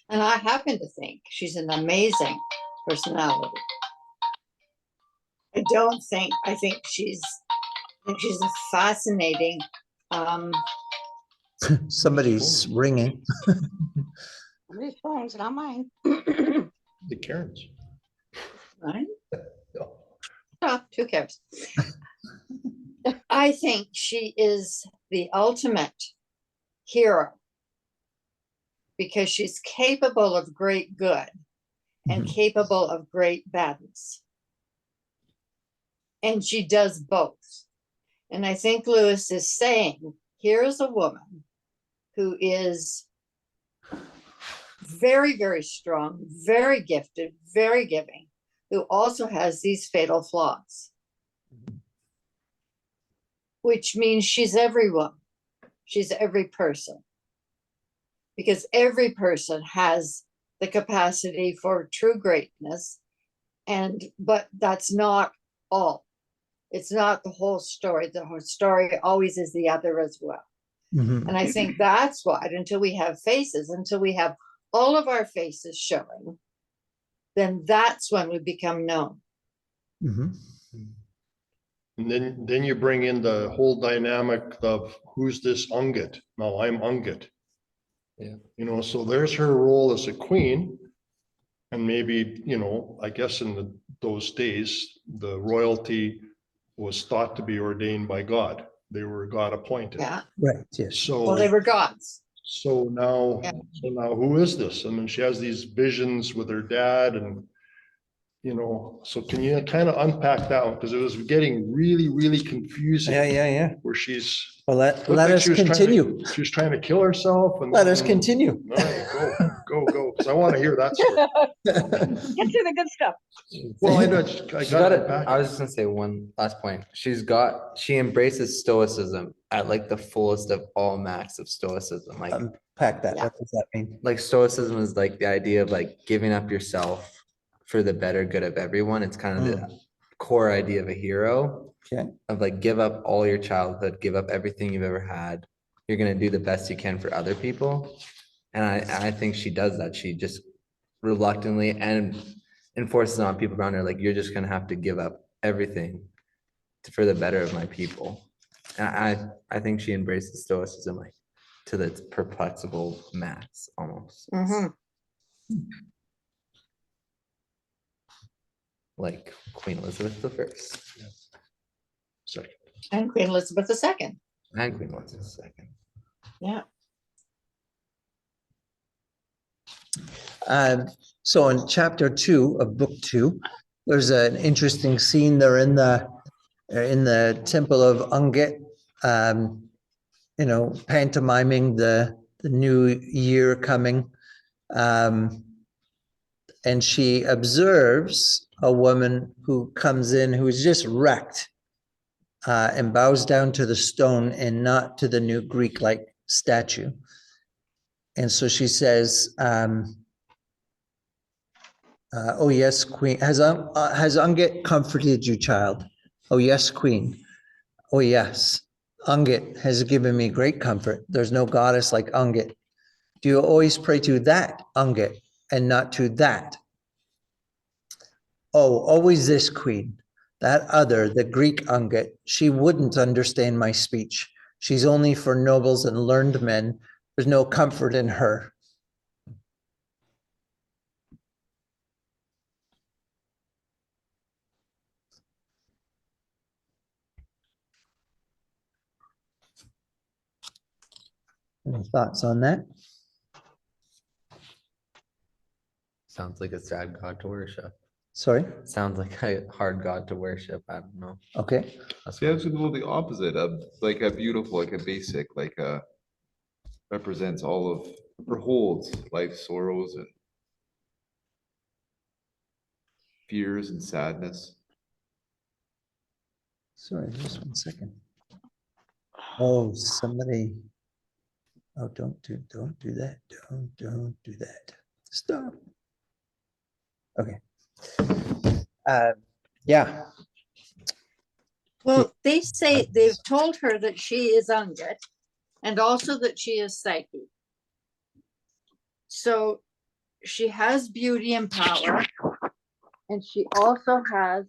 And I happen to think she's an amazing personality. I think she's a fascinating, Somebody's ringing. Somebody's phone's not mine. The Karens. right? Oh, who cares? I think she is the ultimate hero because she's capable of great good and Mhm. capable of great badness. And she does both. And I think Lewis is saying, here's a woman who is very, very strong, very gifted, very giving, who also has these fatal flaws, which means she's everyone. She's every person. Because every person has the capacity for true greatness. But that's not all. It's not the whole story. The whole story always is the other as well. Mhm. And I think that's what, until we have faces, until we have all of our faces showing, then that's when we become known. Mhm. And then you bring in the whole dynamic of who's this Ungit? Now I'm Ungit. Yeah. So there's her role as a queen. And maybe, I guess in those days, the royalty was thought to be ordained by God. They were God appointed. Yeah. Right, yes. Well, they So, were gods. so now, Yeah. so now who is this? I mean, she has these visions with her dad and, so can you kind of unpack that one? Because it was getting really, really confusing. Yeah. Where she's, Well, looked let like us she was trying to- continue. She was trying to kill herself and. Let us continue. All right, go, because I want to hear that story. Get to the good stuff. Well, I She got got it. it. I was just gonna say one last point. She embraces stoicism at like the fullest of all max of stoicism. Unpack that. Yeah. What does that mean? Like stoicism is like the idea of like giving up yourself for the better good of everyone. It's kind of the core idea of a hero, Okay. of like give up all your childhood, give up everything you've ever had. You're gonna do the best you can for other people. And I think she does that. She just reluctantly and enforces on people around her, like, you're just gonna have to give up everything for the better of my people. And I think she embraces stoicism like to the perplexable max almost. Mhm. Like Queen Elizabeth the First Second. And Queen Elizabeth II. and Queen Elizabeth II. Yeah. So in chapter 2 of book 2, there's an interesting scene. They're in the temple of Ungit, pantomiming the new year coming. And she observes a woman who comes in who's just wrecked and bows down to the stone and not to the new Greek-like statue. And so she says, oh yes, queen. Has Ungit comforted you, child? Oh yes, queen. Oh yes. Ungit has given me great comfort. There's no goddess like Ungit. Do you always pray to that Ungit and not to that? Oh, always this queen. That other, the Greek Ungit, she wouldn't understand my speech. She's only for nobles and learned men. There's no comfort in her. Any thoughts on that? Sounds like a sad god to worship. Sorry? Sounds like a hard god to worship. I don't know. Okay. See, I was gonna go the opposite of like a beautiful, like a basic, like a represents all of, or holds life's sorrows and fears and sadness. Sorry, just 1 second. Oh, somebody. Oh, don't do that. Don't do that. Stop. Okay. Yeah, Well, they say they've told her that she is ungut and also that she is psychic. So she has beauty and power, and she also has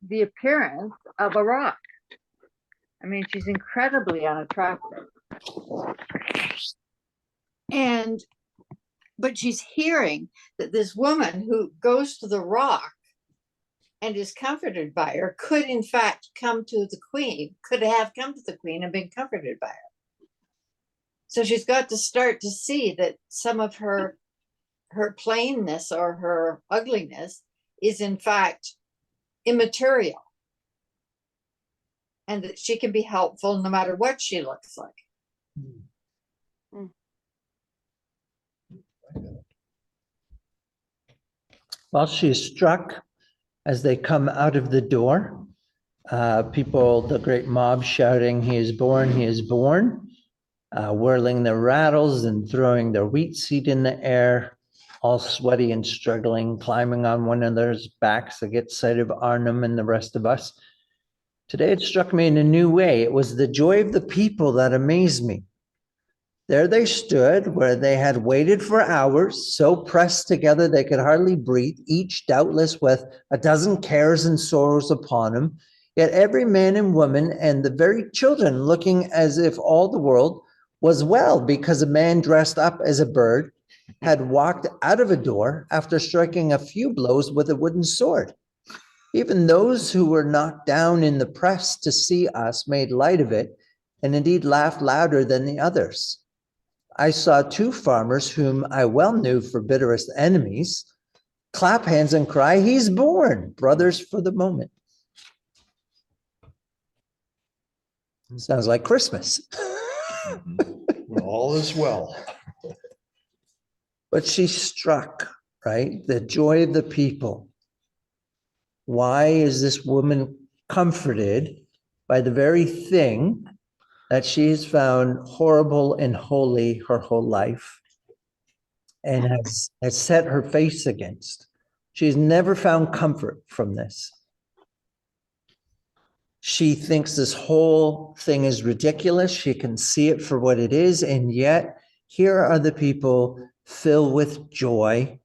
the appearance of a rock. I mean, she's incredibly unattractive. But she's hearing that this woman who goes to the rock and is comforted by her could in fact come to the queen, could have come to the queen and been comforted by her. So she's got to start to see that some of her plainness or her ugliness is in fact immaterial, and that she can be helpful no matter what she looks like. well, she is struck as they come out of the door. People, the great mob shouting, "He is born, he is born," whirling their rattles and throwing their wheat seed in the air, all sweaty and struggling, climbing on one another's backs to get sight of Arnhem and the rest of us. Today it struck me in a new way. It was the joy of the people that amazed me. There they stood where they had waited for hours, so pressed together they could hardly breathe, each doubtless with a dozen cares and sorrows upon him, yet every man and woman and the very children looking as if all the world was well, because a man dressed up as a bird had walked out of a door after striking a few blows with a wooden sword. Even those who were knocked down in the press to see us made light of it, and indeed laughed louder than the others. I saw two farmers whom I well knew for bitterest enemies clap hands and cry, "He's born," brothers for the moment. Sounds like Christmas. Well, all is well. But she struck, right? The joy of the people. Why is this woman comforted by the very thing that she has found horrible and holy her whole life and has set her face against? She's never found comfort from this. She thinks this whole thing is ridiculous. She can see it for what it is. And yet here are the people filled with joy.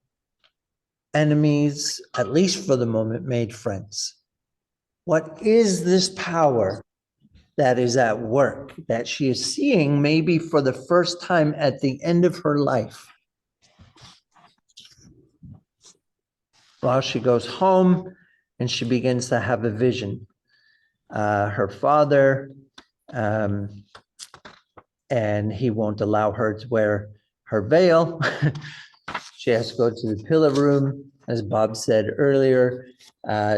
Enemies, at least for the moment, made friends. What is this power that is at work that she is seeing maybe for the first time at the end of her life? Well, she goes home and she begins to have a vision. Her father, and he won't allow her to wear her veil. She has to go to the pillar room. As Bob said earlier,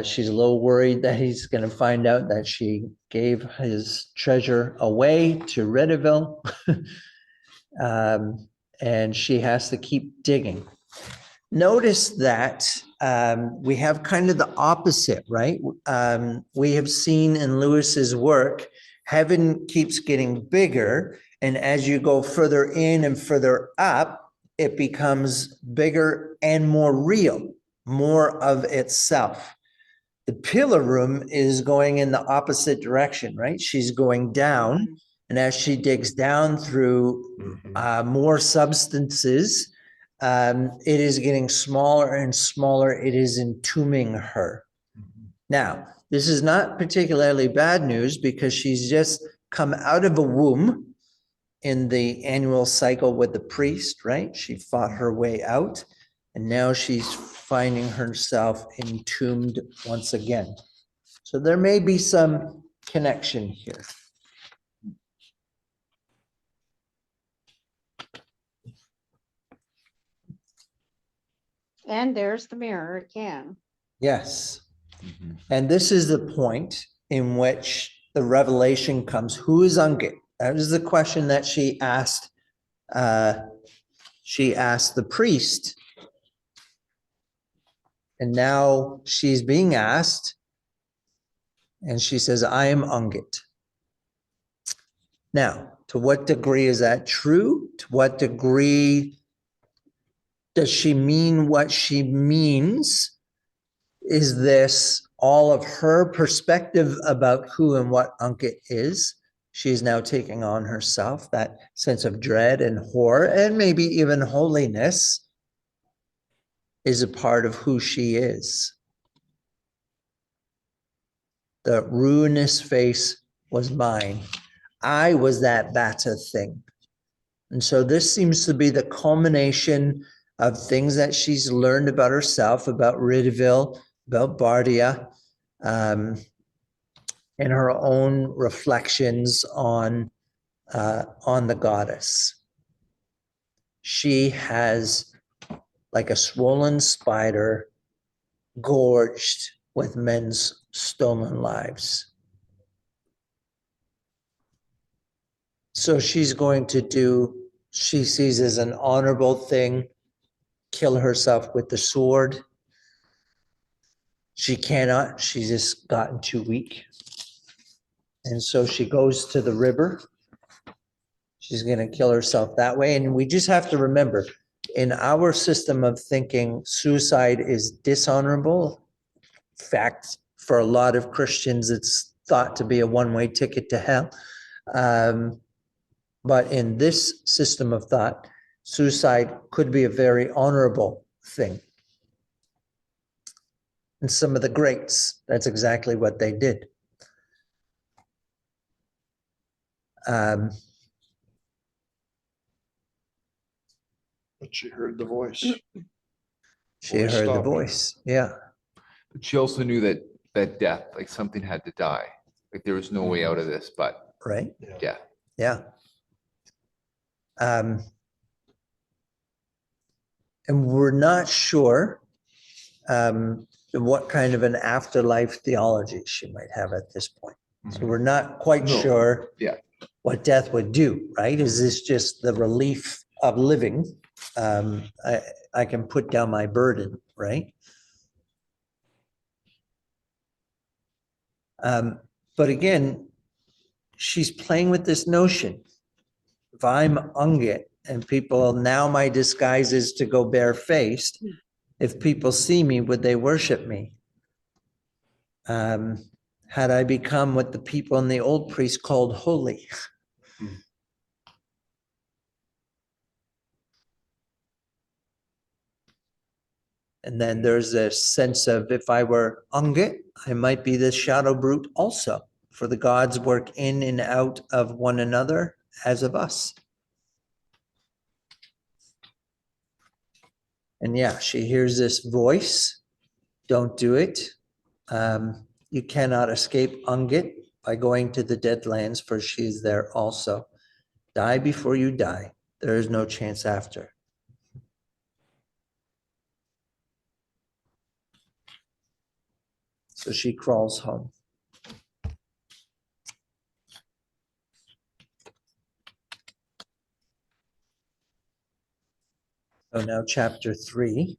she's a little worried that he's going to find out that she gave his treasure away to Redeville. And she has to keep digging. Notice that we have kind of the opposite, right? We have seen in Lewis's work, heaven keeps getting bigger. And as you go further in and further up, it becomes bigger and more real, more of itself. The pillar room is going in the opposite direction, right? She's going down. And as she digs down through more substances, it is getting smaller and smaller. It is entombing her. Now, this is not particularly bad news because she's just come out of a womb in the annual cycle with the priest, right? She fought her way out, and now she's finding herself entombed once again. So there may be some connection here. And there's the mirror again. Yes. Mhm. And this is the point in which the revelation comes. Who is Ungit? That was the question that she asked. She asked the priest. And now she's being asked. And she says, I am Ungit. Now, to what degree is that true? To what degree does she mean what she means? Is this all of her perspective about who and what Ungit is? She is now taking on herself that sense of dread and horror, and maybe even holiness is a part of who she is. The ruinous face was mine. I was that bata thing. And so this seems to be the culmination of things that she's learned about herself, about Ridville, about Bardia, and her own reflections on the goddess. She has, like a swollen spider, gorged with men's stolen lives. So she's going to do, she sees as an honorable thing, kill herself with the sword. She cannot, she's just gotten too weak. And so she goes to the river. She's going to kill herself that way. And we just have to remember, in our system of thinking, suicide is dishonorable. In fact, for a lot of Christians, it's thought to be a one-way ticket to hell. But in this system of thought, suicide could be a very honorable thing. And some of the greats, that's exactly what they did. But she heard the voice. She Voice heard the stopped her. voice. Yeah. But she also knew that death, like something had to die. Like there was no way out of this, but Right. death. Yeah. And we're not sure what kind of an afterlife theology she might have at this point. So we're not quite No. sure Yeah. what death would do, right? Is this just the relief of living? I can put down my burden, right? But again, she's playing with this notion. If I'm Ungit and people, now my disguise is to go barefaced. If people see me, would they worship me? Had I become what the people in the old priest called holy? And then there's a sense of, if I were Ungit, I might be this shadow brute also, for the gods work in and out of one another as of us. And yeah, she hears this voice, don't do it. You cannot escape Ungit by going to the Deadlands, for she is there also. Die before you die. There is no chance after. So she crawls home. So now chapter 3.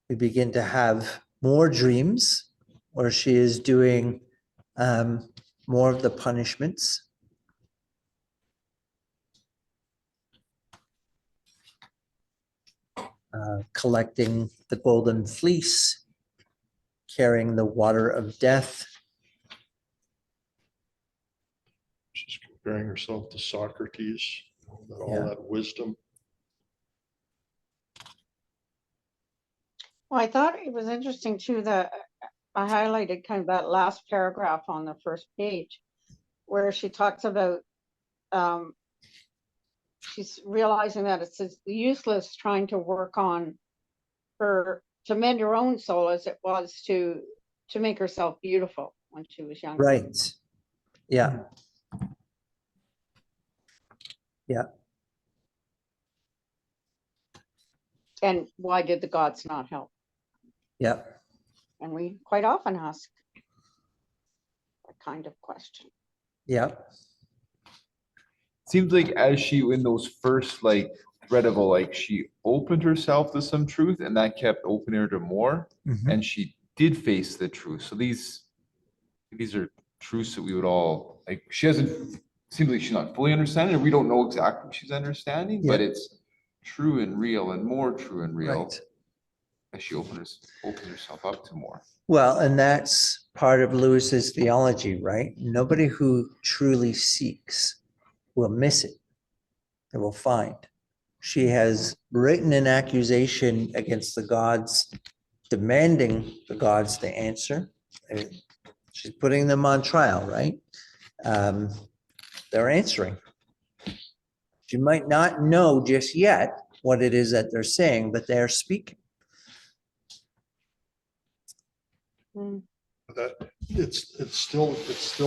We begin to have more dreams where she is doing more of the punishments. Collecting the golden fleece, carrying the water of death. She's comparing herself to Socrates, all Yeah. that wisdom. Well, I thought it was interesting too that I highlighted kind of that last paragraph on the first page where she talks about she's realizing that it's as useless trying to work on her to mend her own soul as it was to make herself beautiful when she was younger. Right. Yeah. Yeah. And why did the gods not help? Yep. And we quite often ask that kind of question. Yep. Seems like as she, in those first like thread of a, like she opened herself to some truth and that kept opening her to more. Mhm. And she did face the truth. So these are truths that we would all, like, she hasn't, seems like she's not fully understanding, or we don't know exactly what she's understanding, but Yeah. it's true and real and more true and real Right. as she opens herself up to more. Well, and that's part of Lewis's theology, right? Nobody who truly seeks will miss it. They will find. She has written an accusation against the gods, demanding the gods to answer. She's putting them on trial, right? They're answering. You might not know just yet what it is that they're saying, but they're speaking. Hmm. That it's still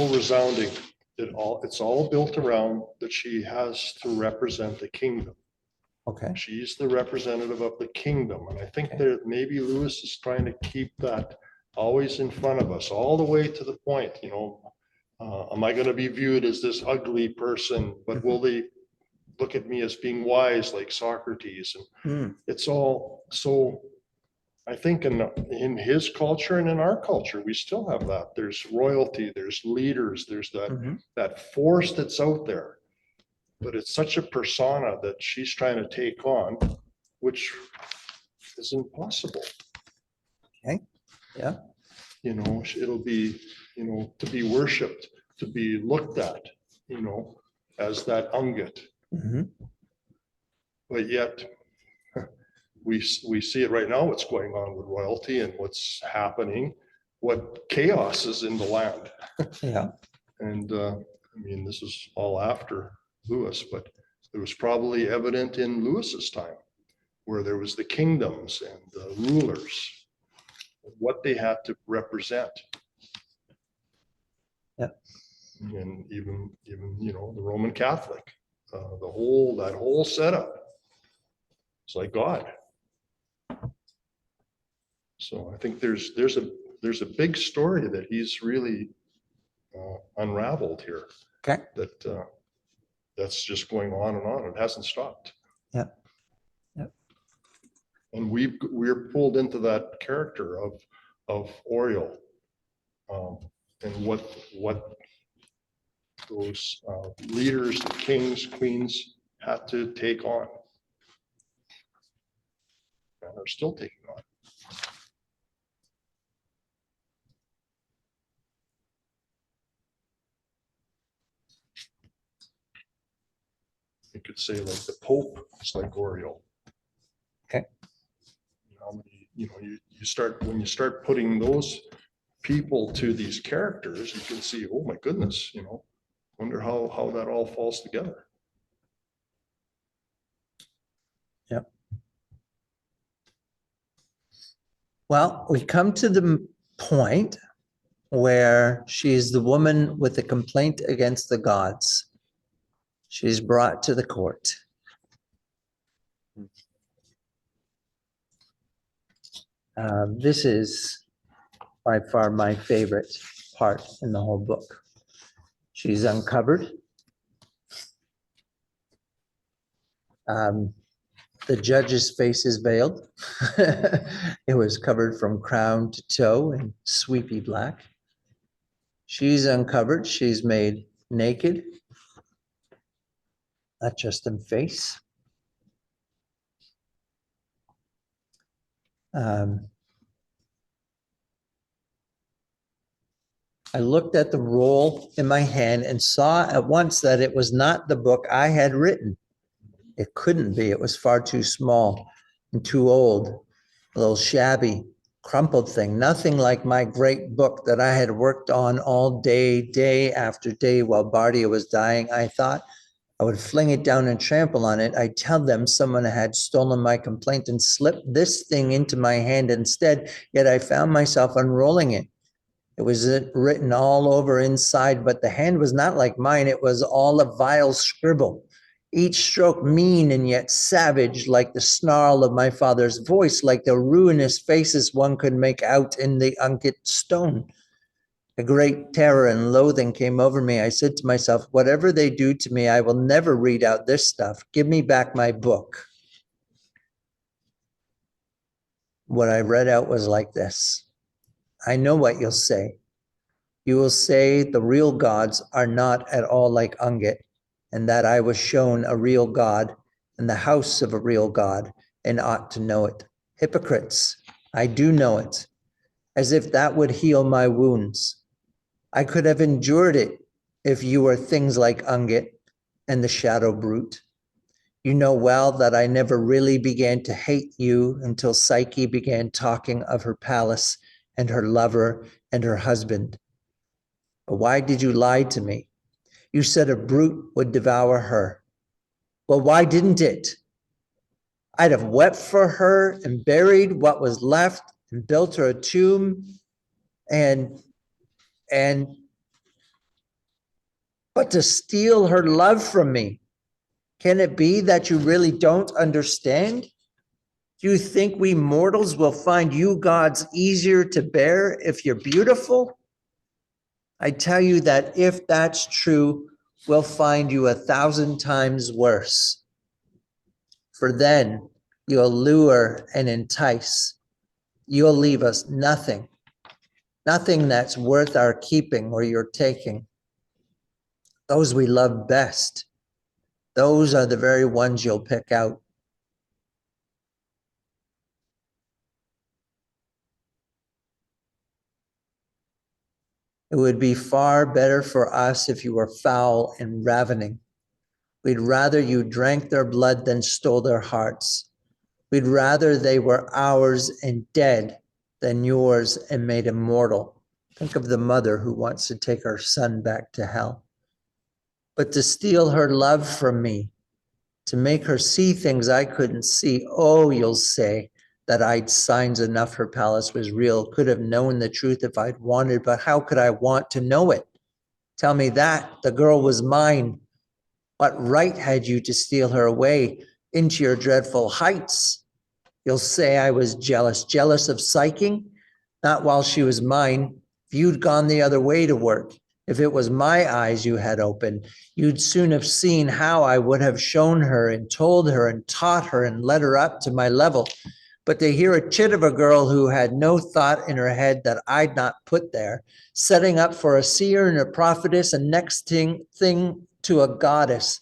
resounding. It's all built around that she has to represent the kingdom. Okay. She's the representative of the kingdom. And I think that maybe Lewis is trying to keep that always in front of us, all the way to the point, am I going to be viewed as this ugly person, but will they look at me as being wise like Socrates? And it's all so, I think in his culture and in our culture, we still have that. There's royalty, there's leaders, there's that force that's out there. But it's such a persona that she's trying to take on, which is impossible. Okay. Yeah. It'll be, to be worshiped, to be looked at, as that ungut. Mhm. But yet, we see it right now, what's going on with royalty and what's happening, what chaos is in the land. Yeah. And this is all after Lewis, but it was probably evident in Lewis's time, where there was the kingdoms and the rulers, what they had to represent. Yeah. And even the Roman Catholic, that whole setup. It's like God. So I think there's a big story that he's really unraveled here. Okay. That's just going on and on. It hasn't stopped. Yeah. Yep. And we're pulled into that character of Oriel, and what those leaders, the kings, queens had to take on, and are still taking on. You could say like the Pope is like Oriel. Okay. When you start putting those people to these characters, you can see, oh my goodness, wonder how that all falls together. Yep. Well, we come to the point where she's the woman with the complaint against the gods. She's brought to the court. This is by far my favorite part in the whole book. She's uncovered. The judge's face is veiled. It was covered from crown to toe in sweepy black. She's uncovered. She's made naked, not just in face. I looked at the roll in my hand and saw at once that it was not the book I had written. It couldn't be. It was far too small and too old, a little shabby, crumpled thing, nothing like my great book that I had worked on all day, day after day while Bardia was dying. I thought I would fling it down and trample on it. I'd tell them someone had stolen my complaint and slipped this thing into my hand instead, yet I found myself unrolling it. It was written all over inside, but the hand was not like mine. It was all a vile scribble. each stroke mean and yet savage, like the snarl of my father's voice, like the ruinous faces one could make out in the uncut stone. A great terror and loathing came over me. I said to myself, whatever they do to me, I will never read out this stuff. Give me back my book. What I read out was like this. I know what you'll say. You will say the real gods are not at all like Ungit, and that I was shown a real God in the house of a real God and ought to know it. Hypocrites, I do know it, as if that would heal my wounds. I could have endured it if you were things like Ungit and the shadow brute. You know well that I never really began to hate you until Psyche began talking of her palace and her lover and her husband. But why did you lie to me? You said a brute would devour her. Well, why didn't it? I'd have wept for her and buried what was left and built her a tomb but to steal her love from me, can it be that you really don't understand? Do you think we mortals will find you gods easier to bear if you're beautiful? I tell you that if that's true, we'll find you 1,000 times worse. For then you'll lure and entice. You'll leave us nothing, nothing that's worth our keeping or your taking. Those we love best, those are the very ones you'll pick out. It would be far better for us if you were foul and ravening. We'd rather you drank their blood than stole their hearts. We'd rather they were ours and dead than yours and made immortal. Think of the mother who wants to take her son back to hell. But to steal her love from me, to make her see things I couldn't see, oh, you'll say that I'd signs enough her palace was real, could have known the truth if I'd wanted, but how could I want to know it? Tell me that, the girl was mine. What right had you to steal her away into your dreadful heights? You'll say I was jealous, jealous of Psyche, not while she was mine. If you'd gone the other way to work, if it was my eyes you had opened, you'd soon have seen how I would have shown her and told her and taught her and led her up to my level. But to hear a chit of a girl who had no thought in her head that I'd not put there, setting up for a seer and a prophetess and next thing to a goddess,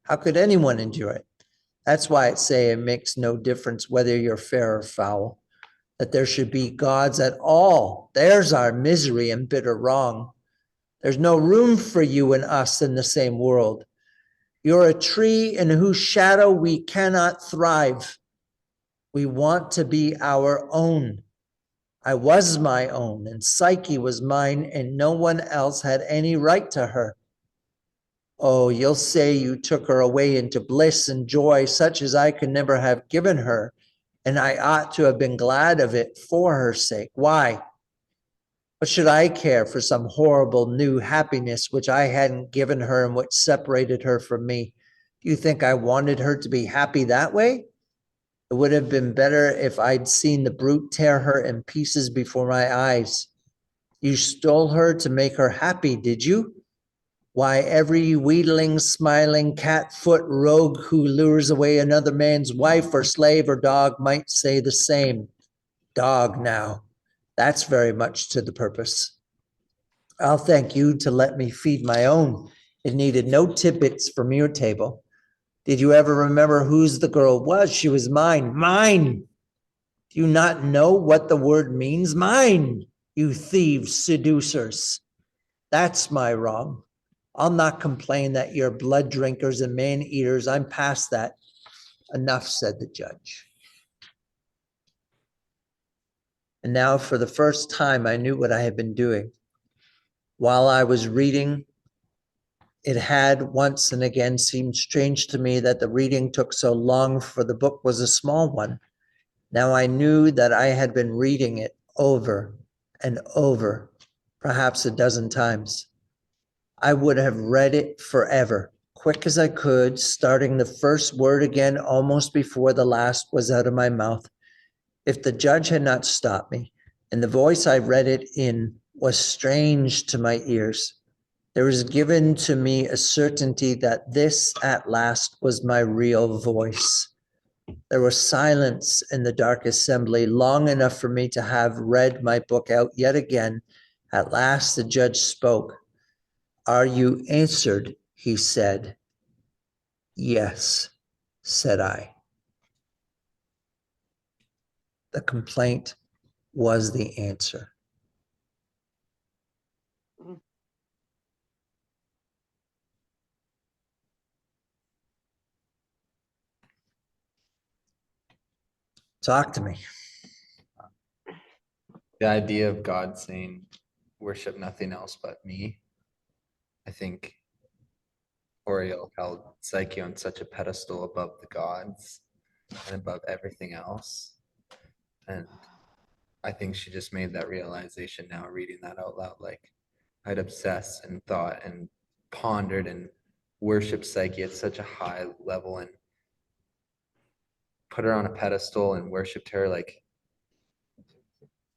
how could anyone endure it? That's why I say it makes no difference whether you're fair or foul, that there should be gods at all. There's our misery and bitter wrong. There's no room for you and us in the same world. You're a tree in whose shadow we cannot thrive. We want to be our own. I was my own, and Psyche was mine, and no one else had any right to her. Oh, you'll say you took her away into bliss and joy, such as I could never have given her, and I ought to have been glad of it for her sake. Why? What should I care for some horrible new happiness which I hadn't given her and which separated her from me? Do you think I wanted her to be happy that way? It would have been better if I'd seen the brute tear her in pieces before my eyes. You stole her to make her happy, did you? Why, every wheedling, smiling, cat-foot rogue who lures away another man's wife or slave or dog might say the same. Dog now, that's very much to the purpose. I'll thank you to let me feed my own. It needed no tidbits from your table. Did you ever remember whose the girl was? She was mine. Mine! Do you not know what the word means? Mine, you thieves, seducers. That's my wrong. I'll not complain that you're blood drinkers and man-eaters. I'm past that. Enough, said the judge. And now for the first time, I knew what I had been doing. While I was reading, it had once and again seemed strange to me that the reading took so long, for the book was a small one. Now I knew that I had been reading it over and over, perhaps a dozen times. I would have read it forever, quick as I could, starting the first word again almost before the last was out of my mouth. If the judge had not stopped me, and the voice I read it in was strange to my ears, there was given to me a certainty that this at last was my real voice. There was silence in the dark assembly, long enough for me to have read my book out yet again. At last the judge spoke. Are you answered? He said. Yes, said I. The complaint was the answer. Talk to me. The idea of God saying, worship nothing else but me. I think Oriel held Psyche on such a pedestal above the gods and above everything else. And I think she just made that realization now reading that out loud. Like I'd obsessed and thought and pondered and worshiped Psyche at such a high level and put her on a pedestal and worshiped her like,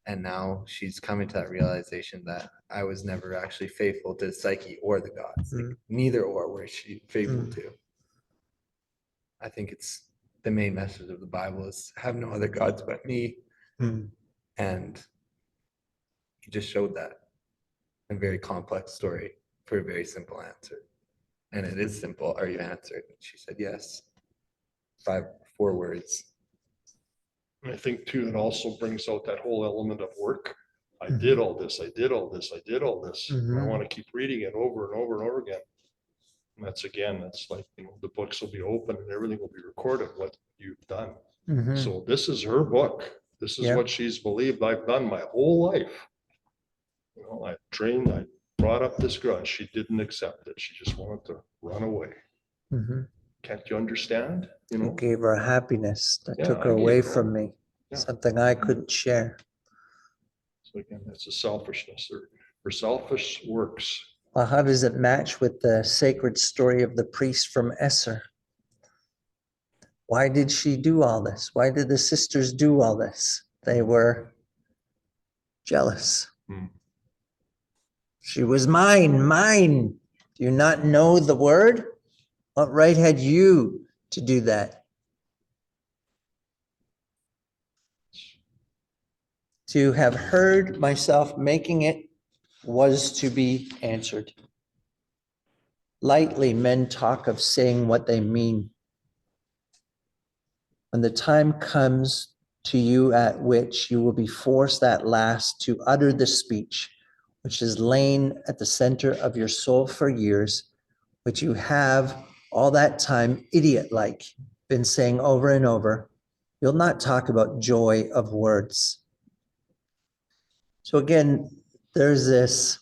and now she's coming to that realization that I was never actually faithful to Psyche or the gods. Like, neither or were she faithful to. I think it's the main message of the Bible is have no other gods but me. And he just showed that a very complex story for a very simple answer. And it is simple. Are you answered? She said yes. 4 words. And I think too, it also brings out that whole element of work. I did all this, I did all this, I did all this. And I want to keep reading it over and over and over again. And that's like, the books will be open and everything will be recorded, what you've done. So this is her book. This is what she's believed I've done my whole life. I trained, I brought up this girl and she didn't accept it. She just wanted to run away. Can't you understand? You gave her happiness that took I her gave away her from me, something I couldn't share. So again, that's a selfishness or selfish works. Well, how does it match with the sacred story of the priest from Esser? Why did she do all this? Why did the sisters do all this? They were jealous. She was mine. Do you not know the word? What right had you to do that? To have heard myself making it was to be answered. Lightly, men talk of saying what they mean. When the time comes to you at which you will be forced at last to utter the speech which has lain at the center of your soul for years, which you have all that time, idiot-like, been saying over and over, you'll not talk about joy of words. So again, there's this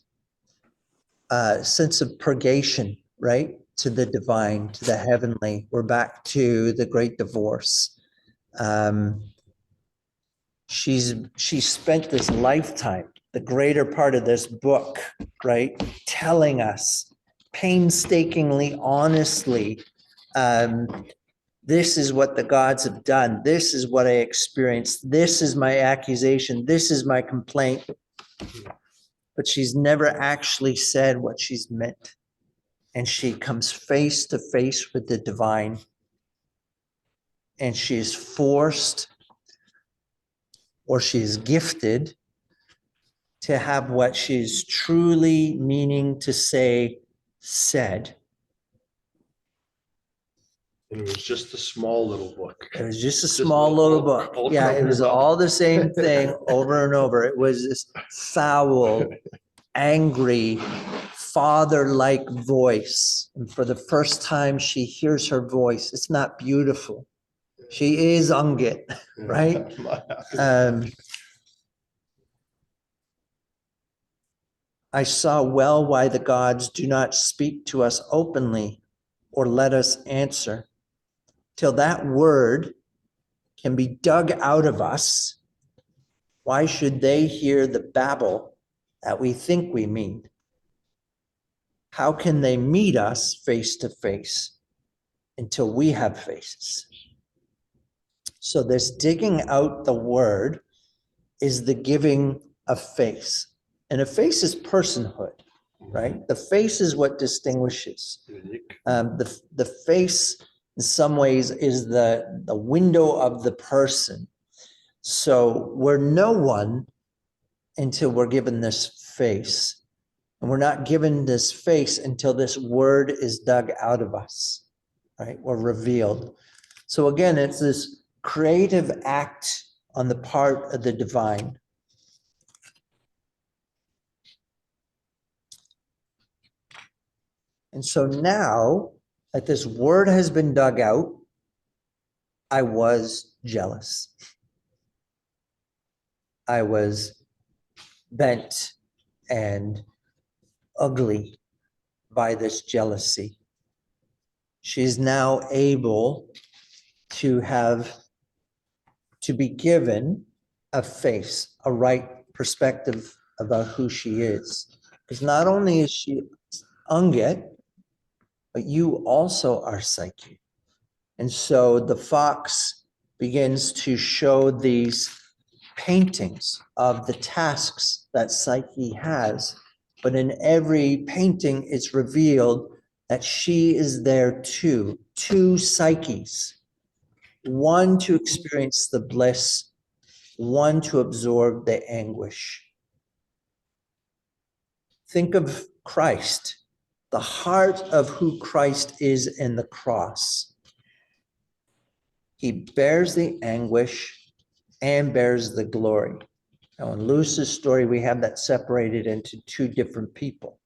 sense of purgation, right? To the divine, to the heavenly. We're back to the great divorce. She spent this lifetime, the greater part of this book, right, telling us painstakingly, honestly, this is what the gods have done. This is what I experienced. This is my accusation. This is my complaint. But she's never actually said what she's meant. And she comes face to face with the divine. And she is forced, or she is gifted, to have what she's truly meaning to say said. And it was just a small little book. It was just a small little book. Yeah, it was all the same thing over and over. It was this foul, angry, father-like voice. And for the first time she hears her voice, it's not beautiful. She is Ungit, right? I saw well why the gods do not speak to us openly or let us answer. Till that word can be dug out of us, why should they hear the babble that we think we mean? how can they meet us face to face until we have faces? So this digging out the word is the giving a face. And a face is personhood, right? The face is what distinguishes. The face in some ways is the window of the person. So we're no one until we're given this face. And we're not given this face until this word is dug out of us, right? Or revealed. So again, it's this creative act on the part of the divine. And so now that this word has been dug out, I was jealous. I was bent and ugly by this jealousy. She's now able to be given a face, a right perspective about who she is. Because not only is she Unget, but you also are Psyche. And so the fox begins to show these paintings of the tasks that Psyche has. But in every painting, it's revealed that she is there too, two Psyches, one to experience the bliss, one to absorb the anguish. Think of Christ, the heart of who Christ is in the cross. He bears the anguish and bears the glory. Now, in Lewis's story, we have that separated into two different people.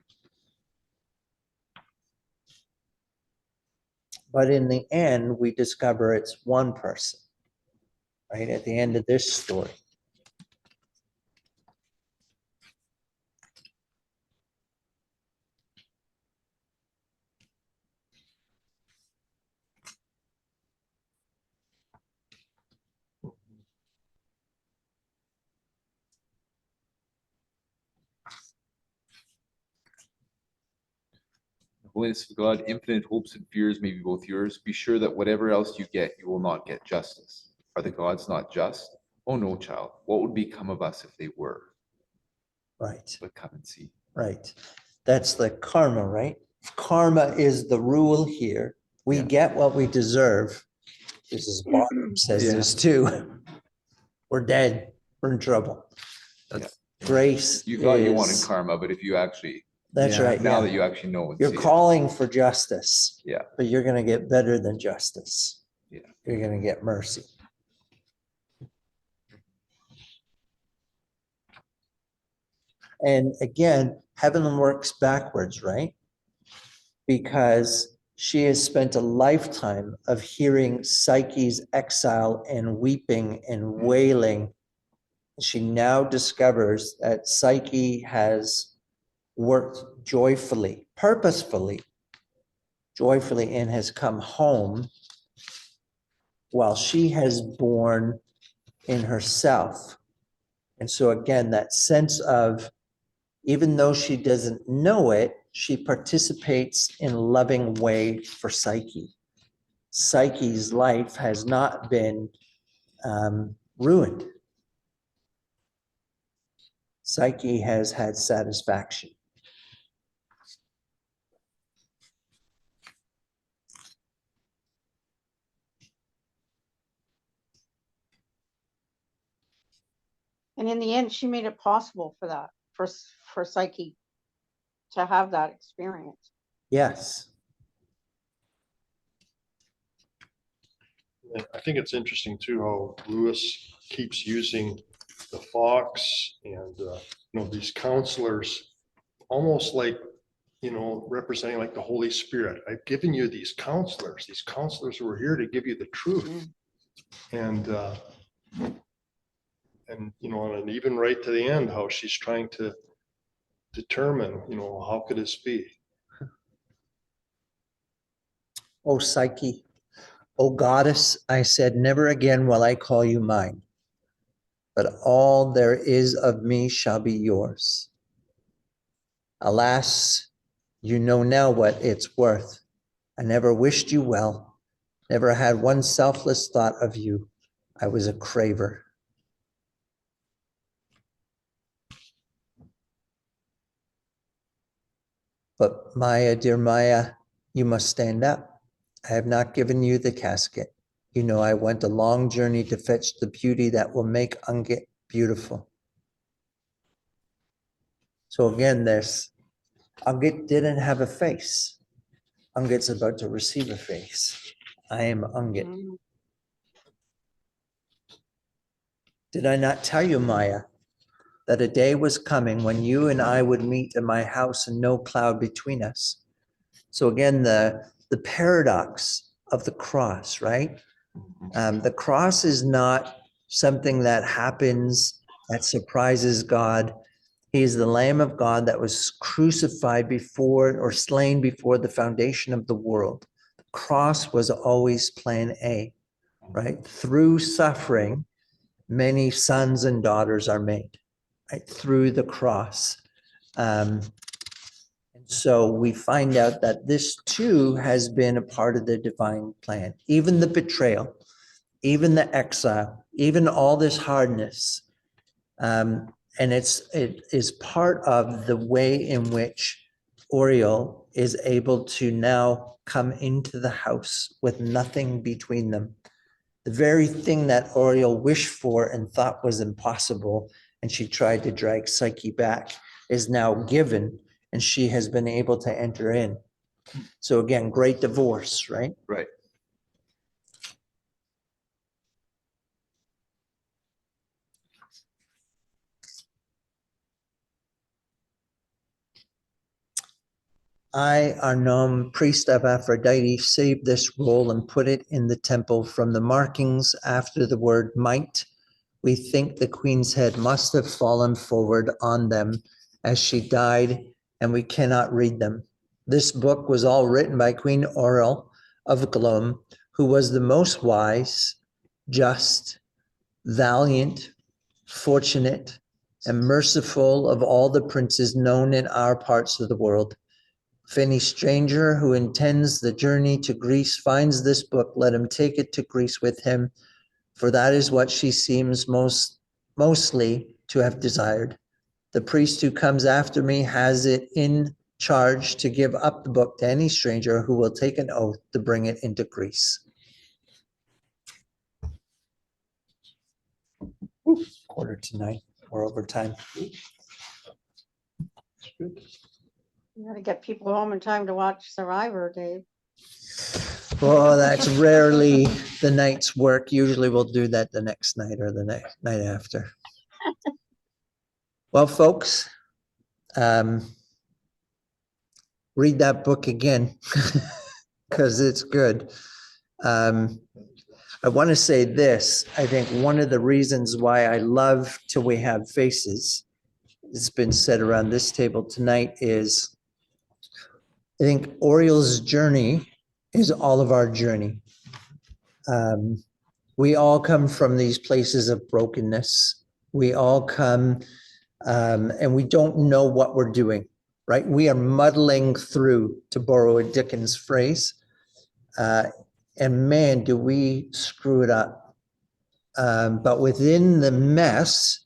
But in the end, we discover it's one person, right? At the end of this story. Holiness of God, infinite hopes and fears may be both yours. Be sure that whatever else you get, you will not get justice. Are the gods not just? Oh no, child. What would become of us if they were? Right, But come and see. right. That's the karma, right? Karma is the rule here. We Yeah. get what we deserve. This is Bottom says Yeah. this too. We're dead. We're in trouble. That's Grace You thought you wanted is- karma, but if you actually, That's Yeah. right. now Yeah. that you actually know and You're see it. calling for justice. Yeah. But you're going to get better than justice. Yeah. You're going to get mercy. And again, heaven works backwards, right? Because she has spent a lifetime of hearing Psyche's exile and weeping and wailing. She now discovers that Psyche has worked joyfully, purposefully, joyfully, and has come home while she has born in herself. And so again, that sense of, even though she doesn't know it, she participates in a loving way for Psyche. Psyche's life has not been ruined. Psyche has had satisfaction. And in the end, she made it possible for that, for Psyche to have that experience. Yes. I think it's interesting too, how Lewis keeps using the fox and, these counselors, almost like, representing like the Holy Spirit. I've given you these counselors who are here to give you the truth. And, and even right to the end, how she's trying to determine, how could this be? O Psyche, O goddess, I said, never again will I call you mine, but all there is of me shall be yours. Alas, You know now what it's worth. I never wished you well, never had one selfless thought of you. I was a craver. But Maya, dear Maya, you must stand up. I have not given you the casket. You know, I went a long journey to fetch the beauty that will make Angit beautiful. So again, Angit didn't have a face. Angit's about to receive a face. I am Angit. Mm. Did I not tell you, Maya, that a day was coming when you and I would meet in my house and no cloud between us? So again, the paradox of the cross, right? The cross is not something that happens that surprises God. He is the Lamb of God that was crucified before or slain before the foundation of the world. The cross was always plan A, right? Through suffering, many sons and daughters are made, right? Through the cross. And so we find out that this too has been a part of the divine plan. Even the betrayal, even the exile, even all this hardness. And it is part of the way in which Oriel is able to now come into the house with nothing between them. The very thing that Oriel wished for and thought was impossible, and she tried to drag Psyche back, is now given, and she has been able to enter in. So again, great divorce, right? Right. I, Arnom, priest of Aphrodite, saved this roll and put it in the temple. From the markings after the word might, we think the queen's head must have fallen forward on them as she died, and we cannot read them. This book was all written by Queen Oriel of Glum, who was the most wise, just, valiant, fortunate, and merciful of all the princes known in our parts of the world. If any stranger who intends the journey to Greece finds this book, let him take it to Greece with him, for that is what she seems mostly to have desired. The priest who comes after me has it in charge to give up the book to any stranger who will take an oath to bring it into Greece. 8:45, we're over time. You gotta get people home in time to watch Survivor, Dave. Well, that's rarely the night's work. Usually we'll do that the next night or the night after. Well, folks, read that book again because it's good. I want to say this. I think one of the reasons why I love Till We Have Faces, it's been said around this table tonight, is I think Oriel's journey is all of our journey. We all come from these places of brokenness. We all come and we don't know what we're doing, right? We are muddling through, to borrow a Dickens phrase. And man, do we screw it up. But within the mess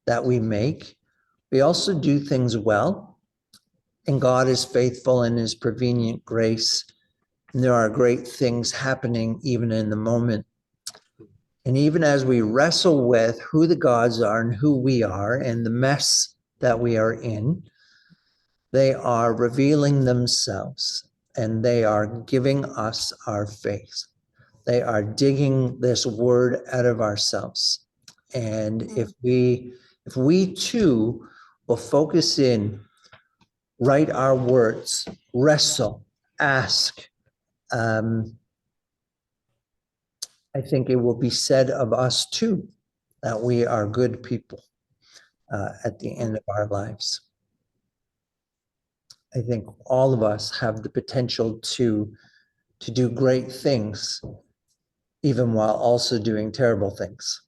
that we make, we also do things well. And God is faithful in his prevenient grace. And there are great things happening even in the moment. And even as we wrestle with who the gods are and who we are and the mess that we are in, they are revealing themselves and they are giving us our faith. They are digging this word out of ourselves. And if we too will focus in, write our words, wrestle, ask, I think it will be said of us too that we are good people at the end of our lives. I think all of us have the potential to do great things, even while also doing terrible things.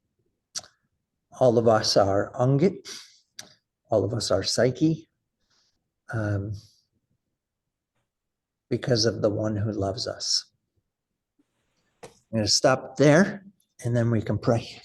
All of us are Angit, all of us are Psyche. because of the one who loves us. I'm going to stop there and then we can pray.